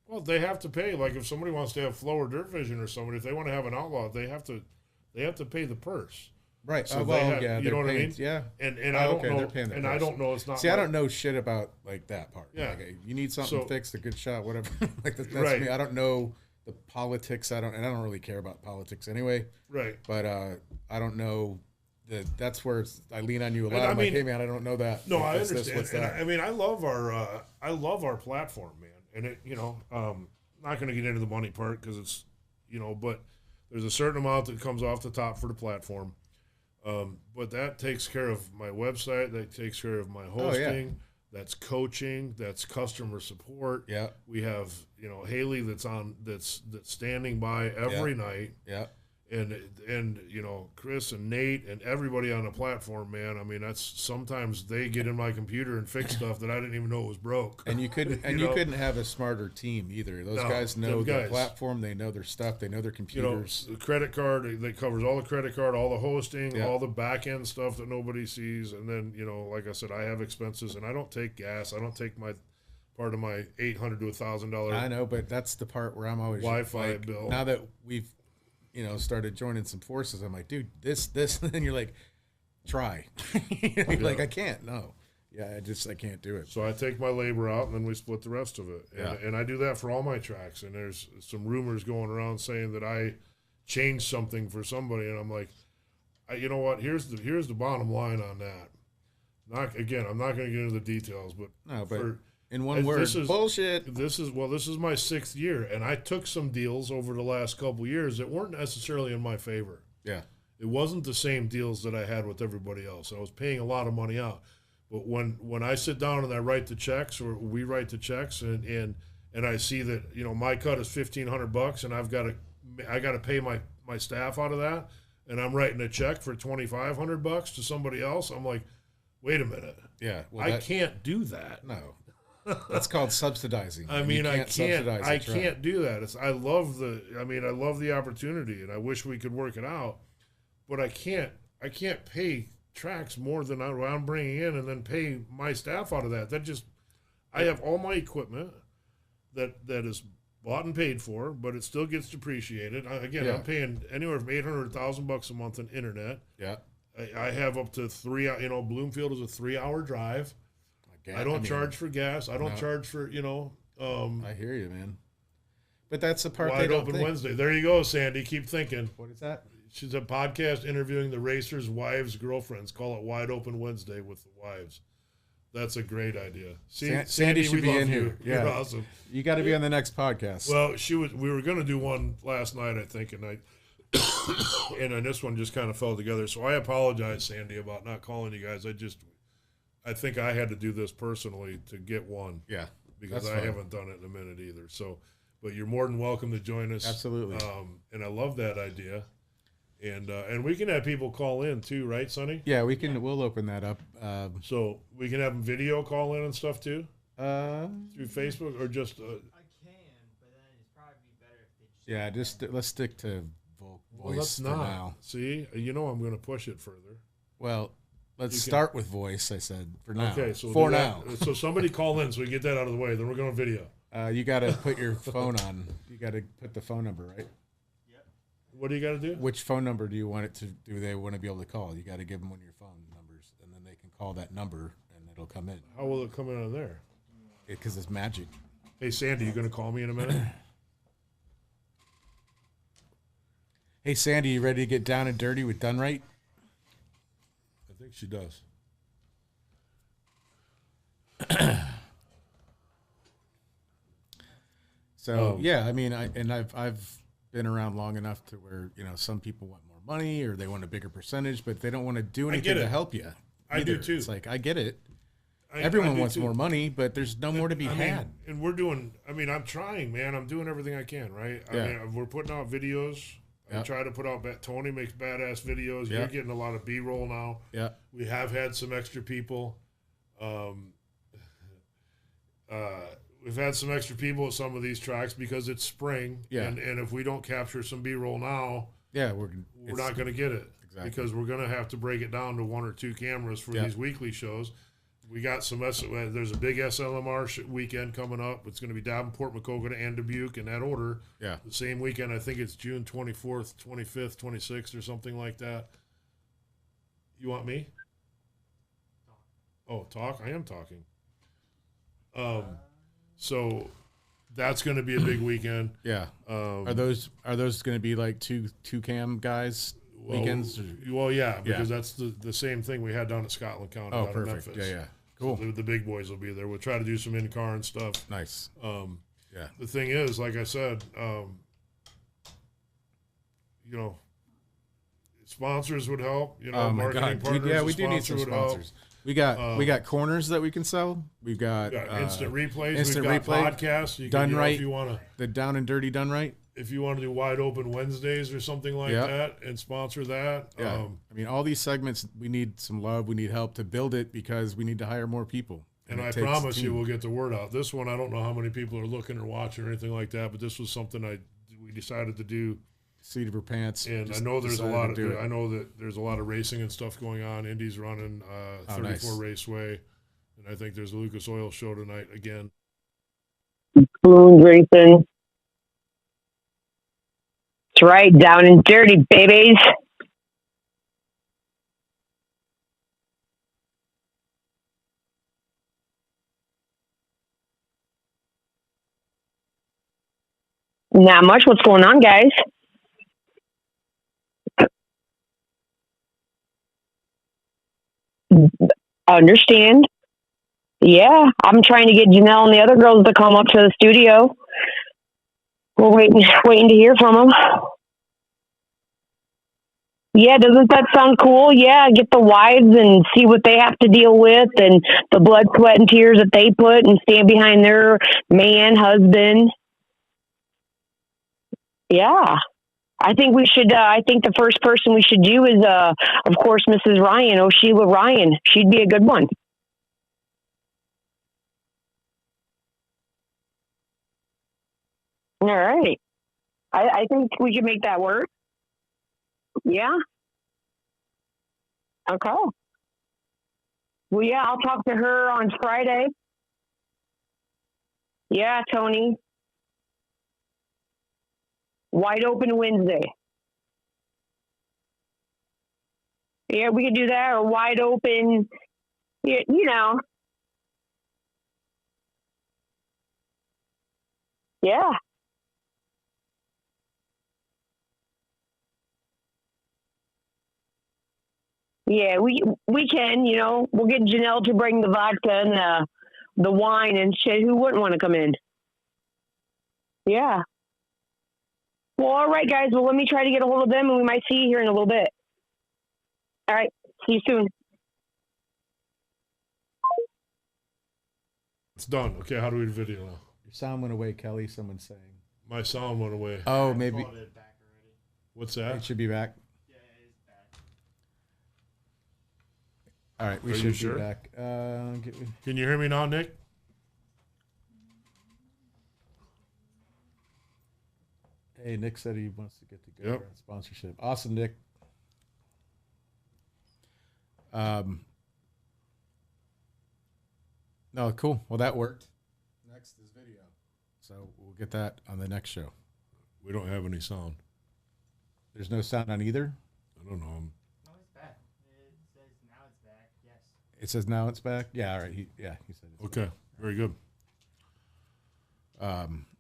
Well, they have to pay. Like if somebody wants to have Flow or Dirt Vision or somebody, if they want to have an outlaw, they have to pay the purse. Right. So well, they have, yeah, you they're know what I paying, mean? Yeah. And I don't know. They're paying the And price. I don't know. It's not. See, I don't know shit about like that part. Yeah. Like, you need something So- fixed, a good shot, whatever. Like that's Right. me. I don't know the politics. I don't really care about politics anyway. Right. But I don't know that's where I lean on you a And lot. I I'm mean- like, hey man, I don't know that. No, Like, I what's this, understand. what's And that? I mean, I love our platform, man. And it, not going to get into the money part because it's, but there's a certain amount that comes off the top for the platform. But that takes care of my website. That takes care of my hosting. That's coaching. That's customer support. Yeah. We have, Haley that's standing by every night. Yeah. And Chris and Nate and everybody on the platform, man. I mean, that's sometimes they get in my computer and fix stuff that I didn't even know was broke. And you couldn't You know? couldn't have a smarter team either. Those No, guys know them their guys. platform, they know their stuff, they know their computers. The credit card that covers all the credit card, all the hosting, Yeah. all the back end stuff that nobody sees, and then like I said, I have expenses, and I don't take gas. I don't take my part of my $800 to $1,000. I know, but that's the part where I'm always Wi-Fi like, bill. Now that we've started joining some forces, I'm like, dude, this, and then you're like, try. You're like, I can't. No. Yeah, I can't do it. So I take my labor out, and then we split the rest of it. And I do that for all my tracks. And there's some rumors going around saying that I changed something for somebody, and I'm like, you know what? Here's the bottom line on that. not again. I'm not going to get into the details, but No, but for, in one word, bullshit. This is my 6th year, and I took some deals over the last couple years that weren't necessarily in my favor. Yeah. It wasn't the same deals that I had with everybody else. I was paying a lot of money out. But when I sit down and I write the checks, or we write the checks, and I see that, you know, my cut is $1,500, and I got to pay my staff out of that, and I'm writing a check for $2,500 to somebody else, I'm like, wait a minute. Yeah. Well, I can't do that. No. That's called subsidizing. I mean, I can't do that. I love the opportunity, and I wish we could work it out, but I can't pay tracks more than what I'm bringing in, and then pay my staff out of that. I have all my equipment that is bought and paid for, but it still gets depreciated. I'm paying anywhere from $800,000 a month in internet. Yeah. I have up to 3. You know, Bloomfield is a 3-hour drive. I don't charge for gas. I don't charge for, you know. I hear you, man. But that's the part. Wide Open Wednesday. There you go, Sandy. Keep thinking. What is that? She's a podcast interviewing the racers' wives' girlfriends. Call it Wide Open Wednesday with the wives. That's a great idea. See, Sandy should be in here. Yeah. You're awesome. You got to be on the next podcast. Well, we were going to do one last night, I think, and and then this one just kind of fell together. So I apologize, Sandy, about not calling you guys. I think I had to do this personally to get one. Yeah. Because I haven't done it in a minute either. So, but you're more than welcome to join us. Absolutely. And I love that idea. And we can have people call in too, right, Sonny? Yeah, we can. We'll open that up. So we can have them video call in and stuff too, through Facebook, or just. I can, but then it's probably better if they just. Yeah, let's stick to voice for now. See, you know I'm going to push it further. Well, let's start with voice. I said for now. Okay, so for now. So somebody call in so we get that out of the way. Then we're going to video. You got to put your phone on. You got to put the phone number, right? What do you got to do? Which phone number do you want it to? Do they want to be able to call? You got to give them one of your phone numbers, and then they can call that number, and it'll come in. How will it come in on there? Because it's magic. Hey, Sandy, you going to call me in a minute? Hey, Sandy, you ready to get down and dirty with Done Right? I think she does. So yeah, I mean, I've been around long enough to where, you know, some people want more money or they want a bigger percentage, but they don't want to do anything to help you. I do too. It's like, I get it. Everyone wants more money, but there's no more to be had. And we're doing, I'm trying, man. I'm doing everything I can, right? Yeah. I mean, we're putting out videos. I try to put out, Tony makes badass videos. You're getting a lot of B-roll now. Yeah. We have had some extra people. We've had some extra people at some of these tracks because it's spring. Yeah. And if we don't capture some B-roll now, we're not going to get it. Exactly. Because we're going to have to break it down to 1 or 2 cameras for these weekly shows. We got some, there's a big SLMR weekend coming up. It's going to be Davenport, Macocata, and Dubuque in that order. Yeah. The same weekend, I think it's June 24th, 25th, 26th, or something like that. You want me? Oh, talk? I am talking. So that's going to be a big weekend. Yeah. Are those going to be like two cam guys weekends? Well, yeah, because that's the same thing we had down at Scotland County. Oh, out perfect. Of Memphis. Yeah. Cool. So the big boys will be there. We'll try to do some in-car and stuff. Nice. Yeah. The thing is, like I said, you know, sponsors would help. You know, marketing partners. Yeah, we do need some sponsors. We got corners that we can sell. We've got instant replays. Instant We've got replay. podcasts. You Done can, Right. If you want to, the Down and Dirty Done Right. If you want to do Wide Open Wednesdays or something like that and sponsor that. Yeah. I mean, all these segments, we need some love. We need help to build it because we need to hire more people. And I promise you we'll get the word out. This one, I don't know how many people are looking or watching or anything like that, but this was something we decided to do. Seat of her pants. And I know there's a lot of I know that there's a lot of racing and stuff going on. Indy's running 34 nice. Raceway, and I think there's a Lucas Oil show tonight again. Spoon racing. That's right, down and dirty, babies. Not much. What's going on, guys? Understand. Yeah, I'm trying to get Janelle and the other girls to come up to the studio. We're waiting to hear from them. Yeah, doesn't that sound cool? Yeah, get the wives and see what they have to deal with and the blood, sweat, and tears that they put and stand behind their man, husband. Yeah. I think we should, I think the first person we should do is, of course, Mrs. Ryan, Sheila Ryan. She'd be a good one. All right. I think we can make that work. Yeah. Okay. Well, yeah, I'll talk to her on Friday. Yeah, Tony. Wide open Wednesday. Yeah, we could do that, or wide open, you know. Yeah. Yeah, we can, we'll get Janelle to bring the vodka and the wine and shit. Who wouldn't want to come in? Yeah. Well, all right, guys. Well, let me try to get a hold of them, and we might see you here in a little bit. All right. See you soon. It's done. Okay, how do we video now? Your sound went away, Kelly. Someone's saying. My sound went away. Oh, maybe. It back already. What's that? It should be back. Yeah, it is back. All right, we Are should you be sure? back. Can you hear me now, Nick? Hey, Nick said he wants to get together Yep. on sponsorship. Awesome, Nick. No, cool. Well, that worked. Next is video. So we'll get that on the next show. We don't have any sound. There's no sound on either? I don't know. No, it's back. It says now it's back. Yes. It says now it's back? Yeah, all right. He said it's Okay, very good.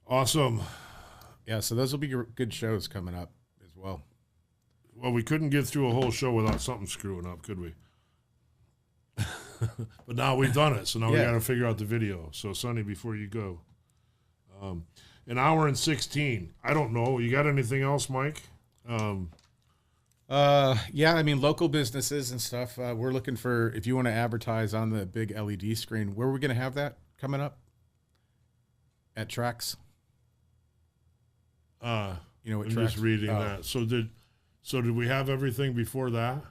Awesome. Yeah, so those will be good shows coming up as well. Well, we couldn't get through a whole show without something screwing up, could we? But now we've done it, so now we Yeah. got to figure out the video. So, Sonny, before you go, an hour and 16. I don't know. You got anything else, Mike? Yeah, I mean, local businesses and stuff. We're looking for, if you want to advertise on the big LED screen, where are we going to have that coming up? At Trax? What I'm Trax? just reading that. So did we have everything before that?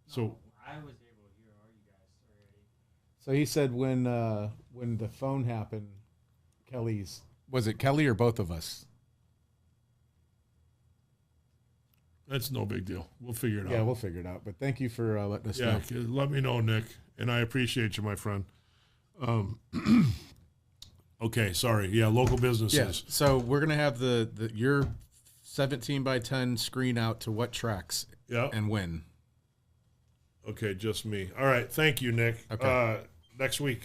So No, I was able to hear all you guys already. So he said when the phone happened, was it Kelly or both of us? that's no big deal. We'll figure it Yeah, out. we'll figure it out. But thank you for letting us Yeah, know. let me know, Nick, and I appreciate you, my friend. Okay, sorry. Yeah, local businesses. Yeah. So we're gonna have your 17 by 10 screen out to what tracks Yeah. and when. Okay, just me. All right, thank you, Nick. Okay. Next week,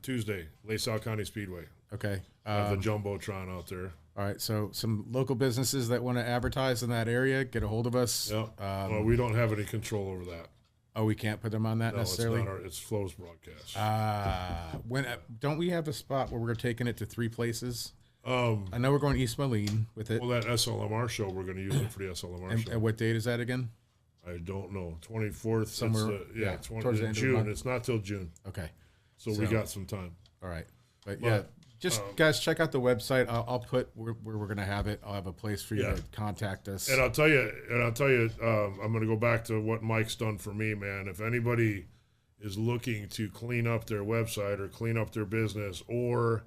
Tuesday, LaSalle County Speedway. Okay. Have the Jumbotron out there. All right. So some local businesses that want to advertise in that area, get a hold of us. Yeah. Well, we don't have any control over that. Oh, we can't put them on that No, necessarily. it's Flo's broadcast. When don't we have a spot where we're taking it to 3 places? I well, know we're going East Moline with it. that SLMR show, we're going to use it for the SLMR show. And what date is that again? I don't know. 24th. Somewhere- yeah, yeah, towards the end of the June. month. It's not till June. Okay. So we got some time. All right. But yeah, just guys, check out the website. I'll put where we're going to have it. I'll have a place for you Yeah. to contact us. And I'll tell you, I'm going to go back to what Mike's done for me, man. If anybody is looking to clean up their website or clean up their business, or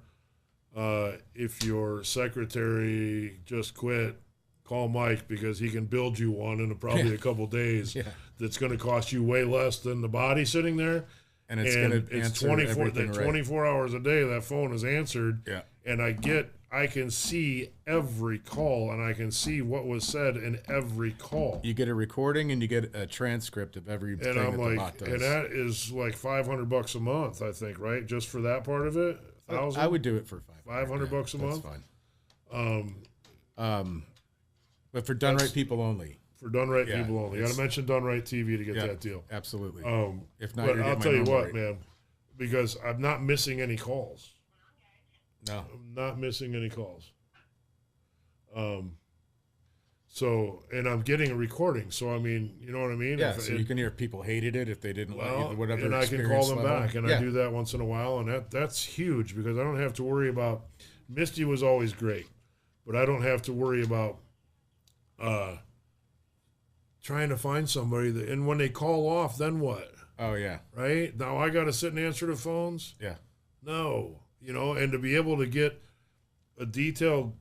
if your secretary just quit, call Mike, because he can build you one in probably a couple days. Yeah. That's going to cost you way less than the body sitting there. And it's going to it's answer 24 everything right. 24 hours a day that phone is answered. Yeah. And I can see every call, and I can see what was said in every call. You get a recording and you get a transcript of everything And I'm that the bot like, does. and that is like $500 a month, I think, right? Just for that part of it. 1,000? I would do it for $500 bucks a month. That's fine. But for done right people only. for Done Right Yeah, people only. You got to mention Done Right TV to get Yeah. that deal. Absolutely. If not, But you're I'll getting my tell you normal what, rate. man, because I'm not missing any calls. No. I'm not missing any calls. So, and I'm getting a recording. So, I mean, you know what I mean? Yeah, so you can hear if people hated it, if they didn't like Well, it, whatever. and I can call experience them level. back, and I do that once in a while, and that's huge because I don't have to worry about. Misty was always great, but I don't have to worry about trying to find somebody that. And when they call off, then what? Oh yeah. Right now, I got to sit and answer the phones. Yeah. No, and to be able to get a detailed,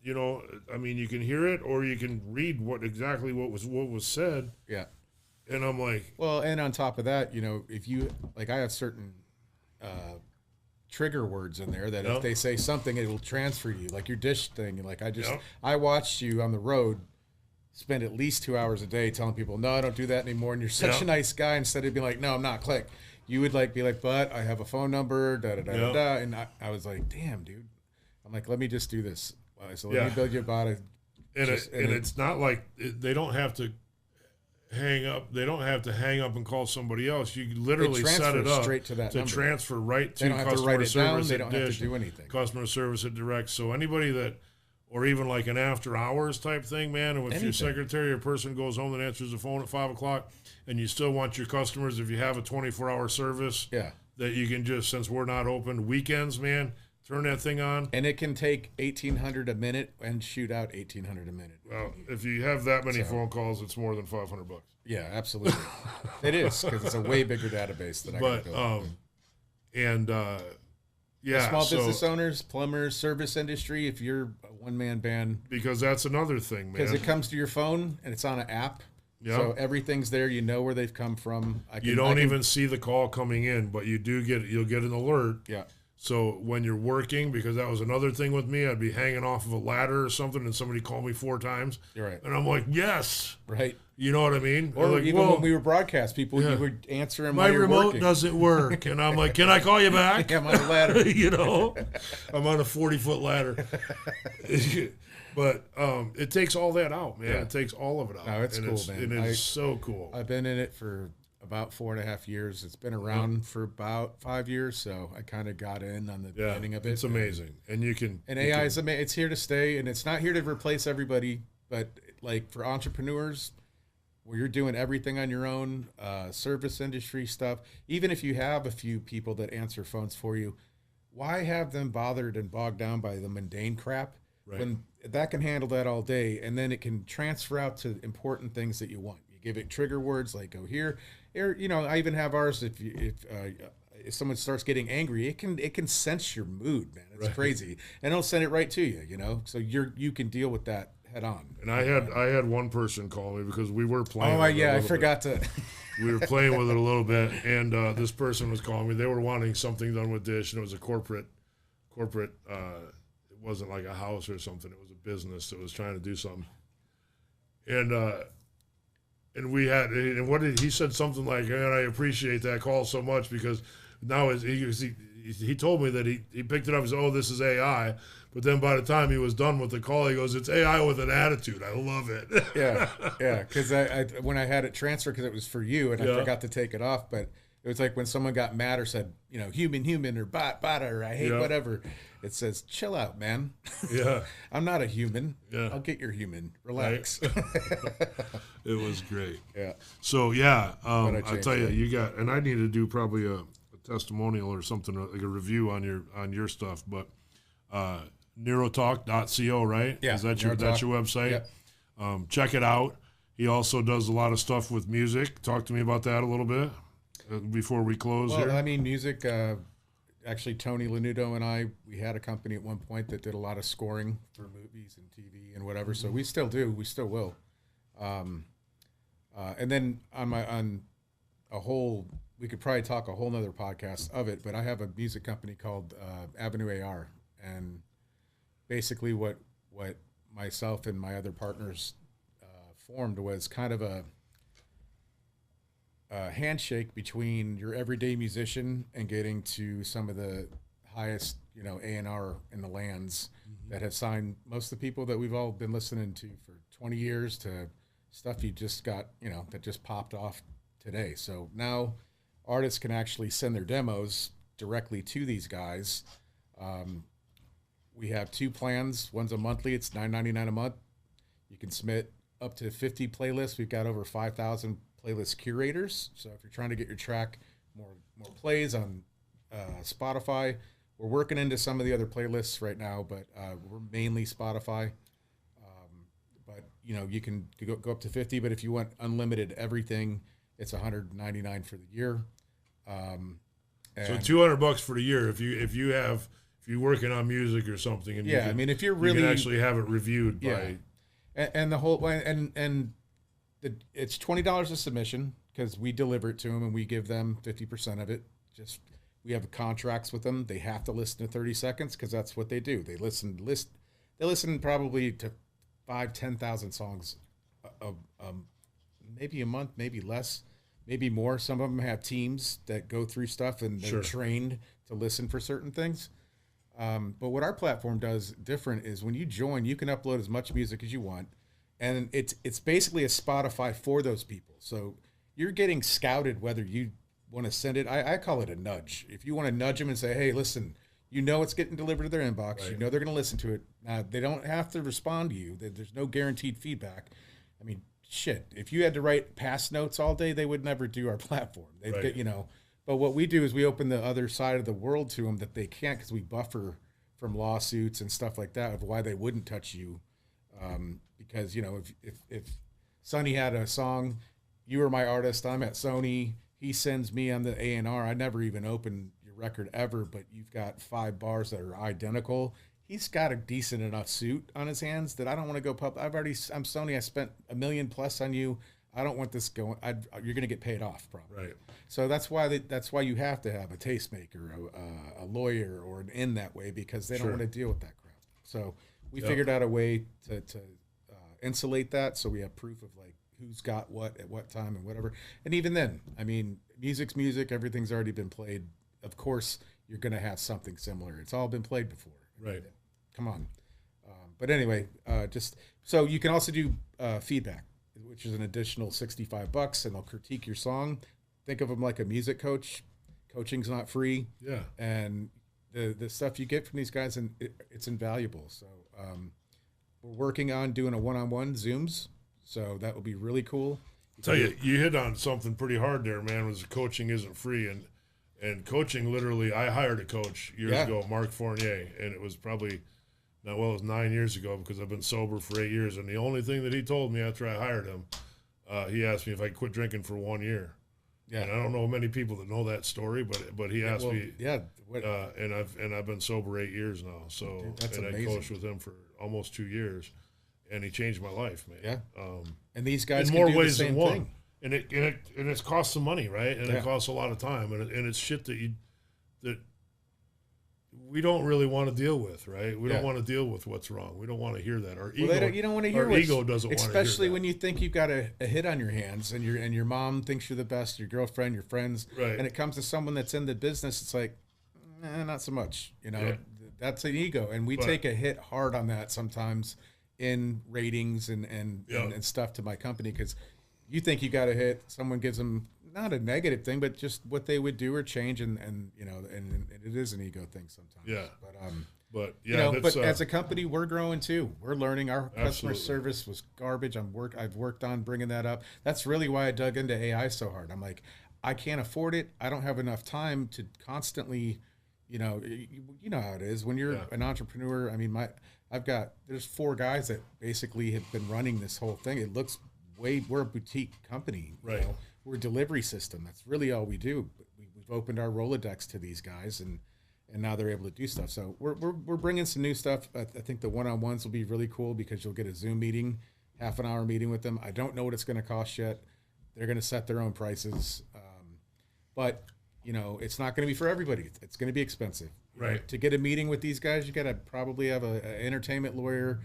I mean, you can hear it or you can read what was said. Yeah. And I'm like, well, and on top of that, if you like, I have certain trigger words in there that if they say something, it will transfer you, like your dish thing. Like I watched you on the road spend at least 2 hours a day telling people, no, I don't do that anymore. And you're such a nice guy. Instead of being like, no, I'm not, click. You would be like, but I have a phone number, da da da da da. And I was like, damn, dude. I'm like, let me just do this. So let me build you about it. And it's not like they don't have to hang up. They don't have to hang up and call somebody else. You literally set it up straight to that number. Transfer right to they don't have customer to write it service. Down. They don't have to do anything. Customer service at direct. So anybody that, or even like an after hours type thing, man. And if your secretary or person goes home and answers the phone at 5 o'clock, and you still want your customers, if you have a 24-hour service, that you can just, since we're not open weekends, man, turn that thing on. And it can take $1,800 a minute and shoot out $1,800 a minute. Well, if you have that many phone calls, it's more than $500. Yeah, absolutely. It is, because it's a way bigger database than I can build. Small business owners, plumbers, service industry, if you're a one-man band. Because that's another thing, man. Because it comes to your phone, and it's on an app. Yep. So everything's there. You know where they've come from. You don't even see the call coming in, but you'll get an alert. Yeah. So when you're working, because that was another thing with me, I'd be hanging off of a ladder or something, and somebody called me 4 times. You're right. And I'm like, yes. Right. You know what I mean? Or like, even when we were broadcast, people, you would answer them My while you're remote working. doesn't work. And I'm like, can I call you back? I'm on a ladder. I'm on a 40-foot ladder. But it takes all that out, man. Yeah. It takes all of it out. No, it's cool, man. And it's so cool. I've been in it for about 4.5 years. It's been around for about 5 years, so I kind of got in on the beginning of it. It's amazing. And you can... And AI is amazing. It's here to stay, and it's not here to replace everybody, but like for entrepreneurs, where you're doing everything on your own, service industry stuff, even if you have a few people that answer phones for you, why have them bothered and bogged down by the mundane crap when that can handle that all day, and then it can transfer out to important things that you want. You give it trigger words like go here, or I even have ours. If someone starts getting angry, it can sense your mood, man. It's crazy, and it'll send it right to you. So you can deal with that head on. And I had one person call me because we were playing. Oh yeah, I forgot to. We were playing with it a little bit, and this person was calling me. They were wanting something done with Dish, and it was a corporate. It wasn't like a house or something. It was a business that was trying to do something. And we had, and what did he said something like, "Man, I appreciate that call so much because now he told me that he picked it up and said, oh, this is AI." But then by the time he was done with the call, he goes, "It's AI with an attitude. I love it." Yeah. Because I when I had it transferred, because it was for you, and I forgot to take it off, but it was like when someone got mad or said, human, or bot, or I hate whatever. It says, "Chill out, man." Yeah. I'm not a human. Yeah. I'll get your human. Relax. Right. It was great. Yeah. So I'll tell you, you got, and I need to do probably a testimonial or something, like a review on your stuff, but neurotalk.co, right? Yeah. Is that that's your website? Yep. Check it out. He also does a lot of stuff with music. Talk to me about that a little bit before we close here. I mean, music, actually, Tony Lanudo and I, we had a company at one point that did a lot of scoring for movies and TV and whatever. So we still do. We still will. And then on a whole, we could probably talk a whole nother podcast of it, but I have a music company called Avenue AR. And basically what myself and my other partners formed was kind of a handshake between your everyday musician and getting to some of the highest, A&R in the lands that have signed most of the people that we've all been listening to for 20 years to stuff you just got, that just popped off today. So now artists can actually send their demos directly to these guys. We have 2 plans. One's a monthly. It's $9.99 a month. You can submit up to 50 playlists. We've got over 5,000 playlist curators. So if you're trying to get your track more plays on Spotify, we're working into some of the other playlists right now, but we're mainly Spotify. But you can go up to 50. But if you want unlimited everything, it's $199 for the year. So $200 for the year if you're working on music or something, and if you're really, you can actually have it reviewed by, and the whole it's $20 a submission because we deliver it to them and we give them 50% of it. We have contracts with them. They have to listen to 30 seconds because that's what they do. They listen probably to 10,000 songs, maybe a month, maybe less, maybe more. Some of them have teams that go through stuff and they're trained to listen for certain things. But what our platform does different is when you join, you can upload as much music as you want. And it's basically a Spotify for those people. So you're getting scouted whether you want to send it. I call it a nudge. If you want to nudge them and say, hey, listen, it's getting delivered to their inbox. Right. They're going to listen to it. Now, they don't have to respond to you. There's no guaranteed feedback. I mean, shit, if you had to write pass notes all day, they would never do our platform. They'd get, but what we do is we open the other side of the world to them that they can't because we buffer from lawsuits and stuff like that of why they wouldn't touch you. Because, if Sonny had a song, you were my artist, I'm at Sony, he sends me on the A&R, I never even opened your record ever, but you've got 5 bars that are identical. He's got a decent enough suit on his hands that I don't want to go public. I'm Sony, I spent $1 million plus on you. I don't want this going. You're going to get paid off, probably. Right. So that's why you have to have a tastemaker, a lawyer, or an in that way because they don't want to deal with that crap. So we figured out a way to insulate that, so we have proof of like who's got what at what time and whatever. And even then, I mean, music's music. Everything's already been played. Of course, you're going to have something similar. It's all been played before. Right. Come on. But anyway, just so you can also do feedback, which is an additional $65, and they'll critique your song. Think of them like a music coach. Coaching's not free. Yeah. And the stuff you get from these guys, and it's invaluable. So we're working on doing a one-on-one Zooms. So that will be really cool. Tell you, you hit on something pretty hard there, man, was coaching isn't free. And coaching, literally, I hired a coach years ago, Mark Fournier, and it was probably, it was 9 years ago because I've been sober for 8 years. And the only thing that he told me after I hired him, he asked me if I quit drinking for 1 year. Yeah. And I don't know many people that know that story, but he asked me. Yeah. And I've been sober 8 years now. So dude, that's amazing. I coached with him for almost 2 years, and he changed my life, man. Yeah. And these guys in can more do ways the same than one. thing. And it costs some money, right? And it costs a lot of time, and it's shit that we don't really want to deal with, right? We don't want to deal with what's wrong. We don't want to hear that. Our ego, you don't want to hear. Our ego doesn't want to hear that. Especially when you think you've got a hit on your hands, and your mom thinks you're the best, your girlfriend, your friends, right? And it comes to someone that's in the business, it's like, not so much. That's an ego, and we take a hit hard on that sometimes in ratings and stuff to my company because you think you got a hit, someone gives them not a negative thing, but just what they would do or change, and it is an ego thing sometimes. Yeah, but as a company, we're growing too. We're learning. Our customer service was garbage. I've worked on bringing that up. That's really why I dug into AI so hard. I'm like, I can't afford it. I don't have enough time to constantly, you know how it is when you're an entrepreneur. I mean, there's 4 guys that basically have been running this whole thing. It looks we're a boutique company, right? We're a delivery system. That's really all we do. We've opened our Rolodex to these guys, and now they're able to do stuff. So we're bringing some new stuff. I think the one-on-ones will be really cool because you'll get a Zoom meeting, half an hour meeting with them. I don't know what it's going to cost yet. They're going to set their own prices, but it's not going to be for everybody. It's going to be expensive. Right. To get a meeting with these guys, you got to probably have an entertainment lawyer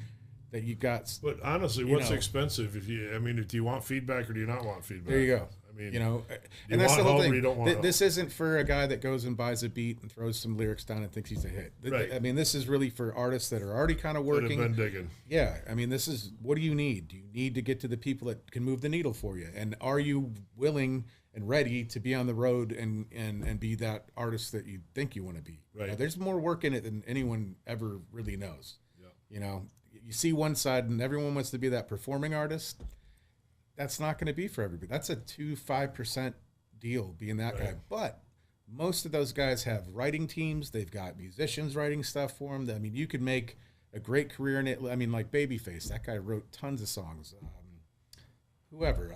that. But honestly, what's expensive? Do you want feedback or do you not want feedback? There you go. mean, You know, you and that's want the whole help or thing. you don't want help. This isn't for a guy that goes and buys a beat and throws some lyrics down and thinks he's a hit. Right. I mean, this is really for artists that are already kind of that have working. been digging. Yeah, I mean, this is what do you need? Do you need to get to the people that can move the needle for you? And are you willing and ready to be on the road and be that artist that you think you want to be? Right. You know, there's more work in it than anyone ever really knows. Yeah. You know, you see one side and everyone wants to be that performing artist. That's not going to be for everybody. That's a 5% deal being that guy. But most of those guys have writing teams. They've got musicians writing stuff for them. I mean, you could make a great career in it. I mean, like Babyface, that guy wrote tons of songs. Whoever.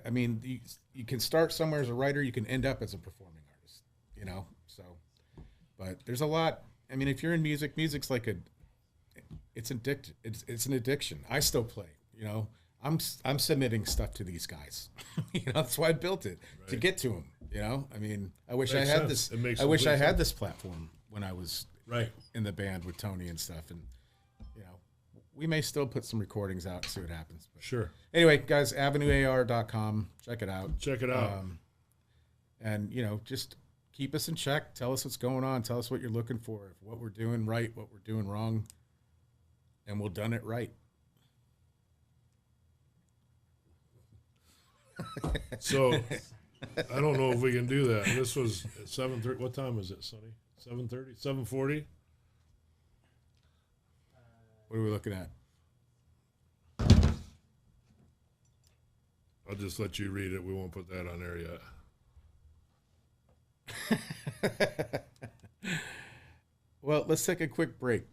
I mean, you can start somewhere as a writer. You can end up as a performing artist, you know? So, but there's a lot. I mean, if you're in music, music's like it's an addiction. I still play, you know? I'm submitting stuff to these guys. You know, that's why I built it to get to them. You know, I mean, I wish Makes I had sense. this. It makes I wish I complete had sense. this platform when I was Right. in the band with Tony and stuff. And you know, we may still put some recordings out and see what happens. But Sure. anyway, guys, avenuear.com. Check it out. Check it out. And you know, just keep us in check. Tell us what's going on. Tell us what you're looking for. What we're doing right. What we're doing wrong. And we'll done it right. So I don't know if we can do that. This was at 7:30. What time is it, Sonny? 7:30? 7:40? What are we looking at? I'll just let you read it. We won't put that on there yet. Well, let's take a quick break,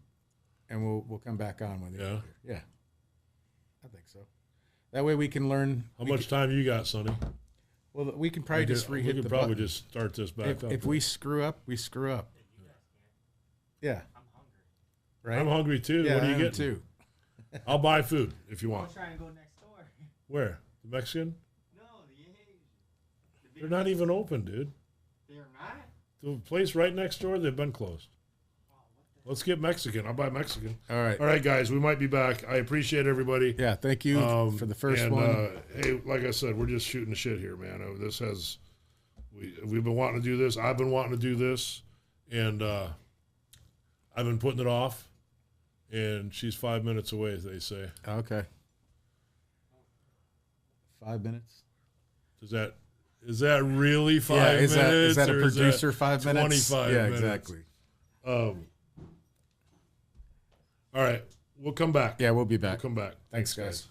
and we'll come back on when Yeah? yeah. I think so. That way we can learn. How much time you got, Sonny? Well, we can probably just we re-hit could the probably button. just start this back up. If we screw up, we screw up. Yeah. I'm hungry. Right. I'm hungry too. Yeah, What are I you am getting? too. I'll buy food if you I'm want. trying to go next door. Where? The Mexican? No, the Asian. The They're not even open, dude. They're not? The place right next door, they've been closed. Oh, what the Let's get Mexican. I'll buy Mexican. All right. All right, guys, we might be back. I appreciate everybody. Yeah. Thank you for the first and, one. Hey, like I said, we're just shooting the shit here, man. We've been wanting to do this. I've been wanting to do this, and I've been putting it off. And she's 5 minutes away, they say. Okay. 5 minutes. Is that really 5 minutes? Is that a or producer 5 minutes? 25 yeah, minutes? exactly. All right, we'll come back. Yeah, we'll be back. We'll come back. Thanks, guys.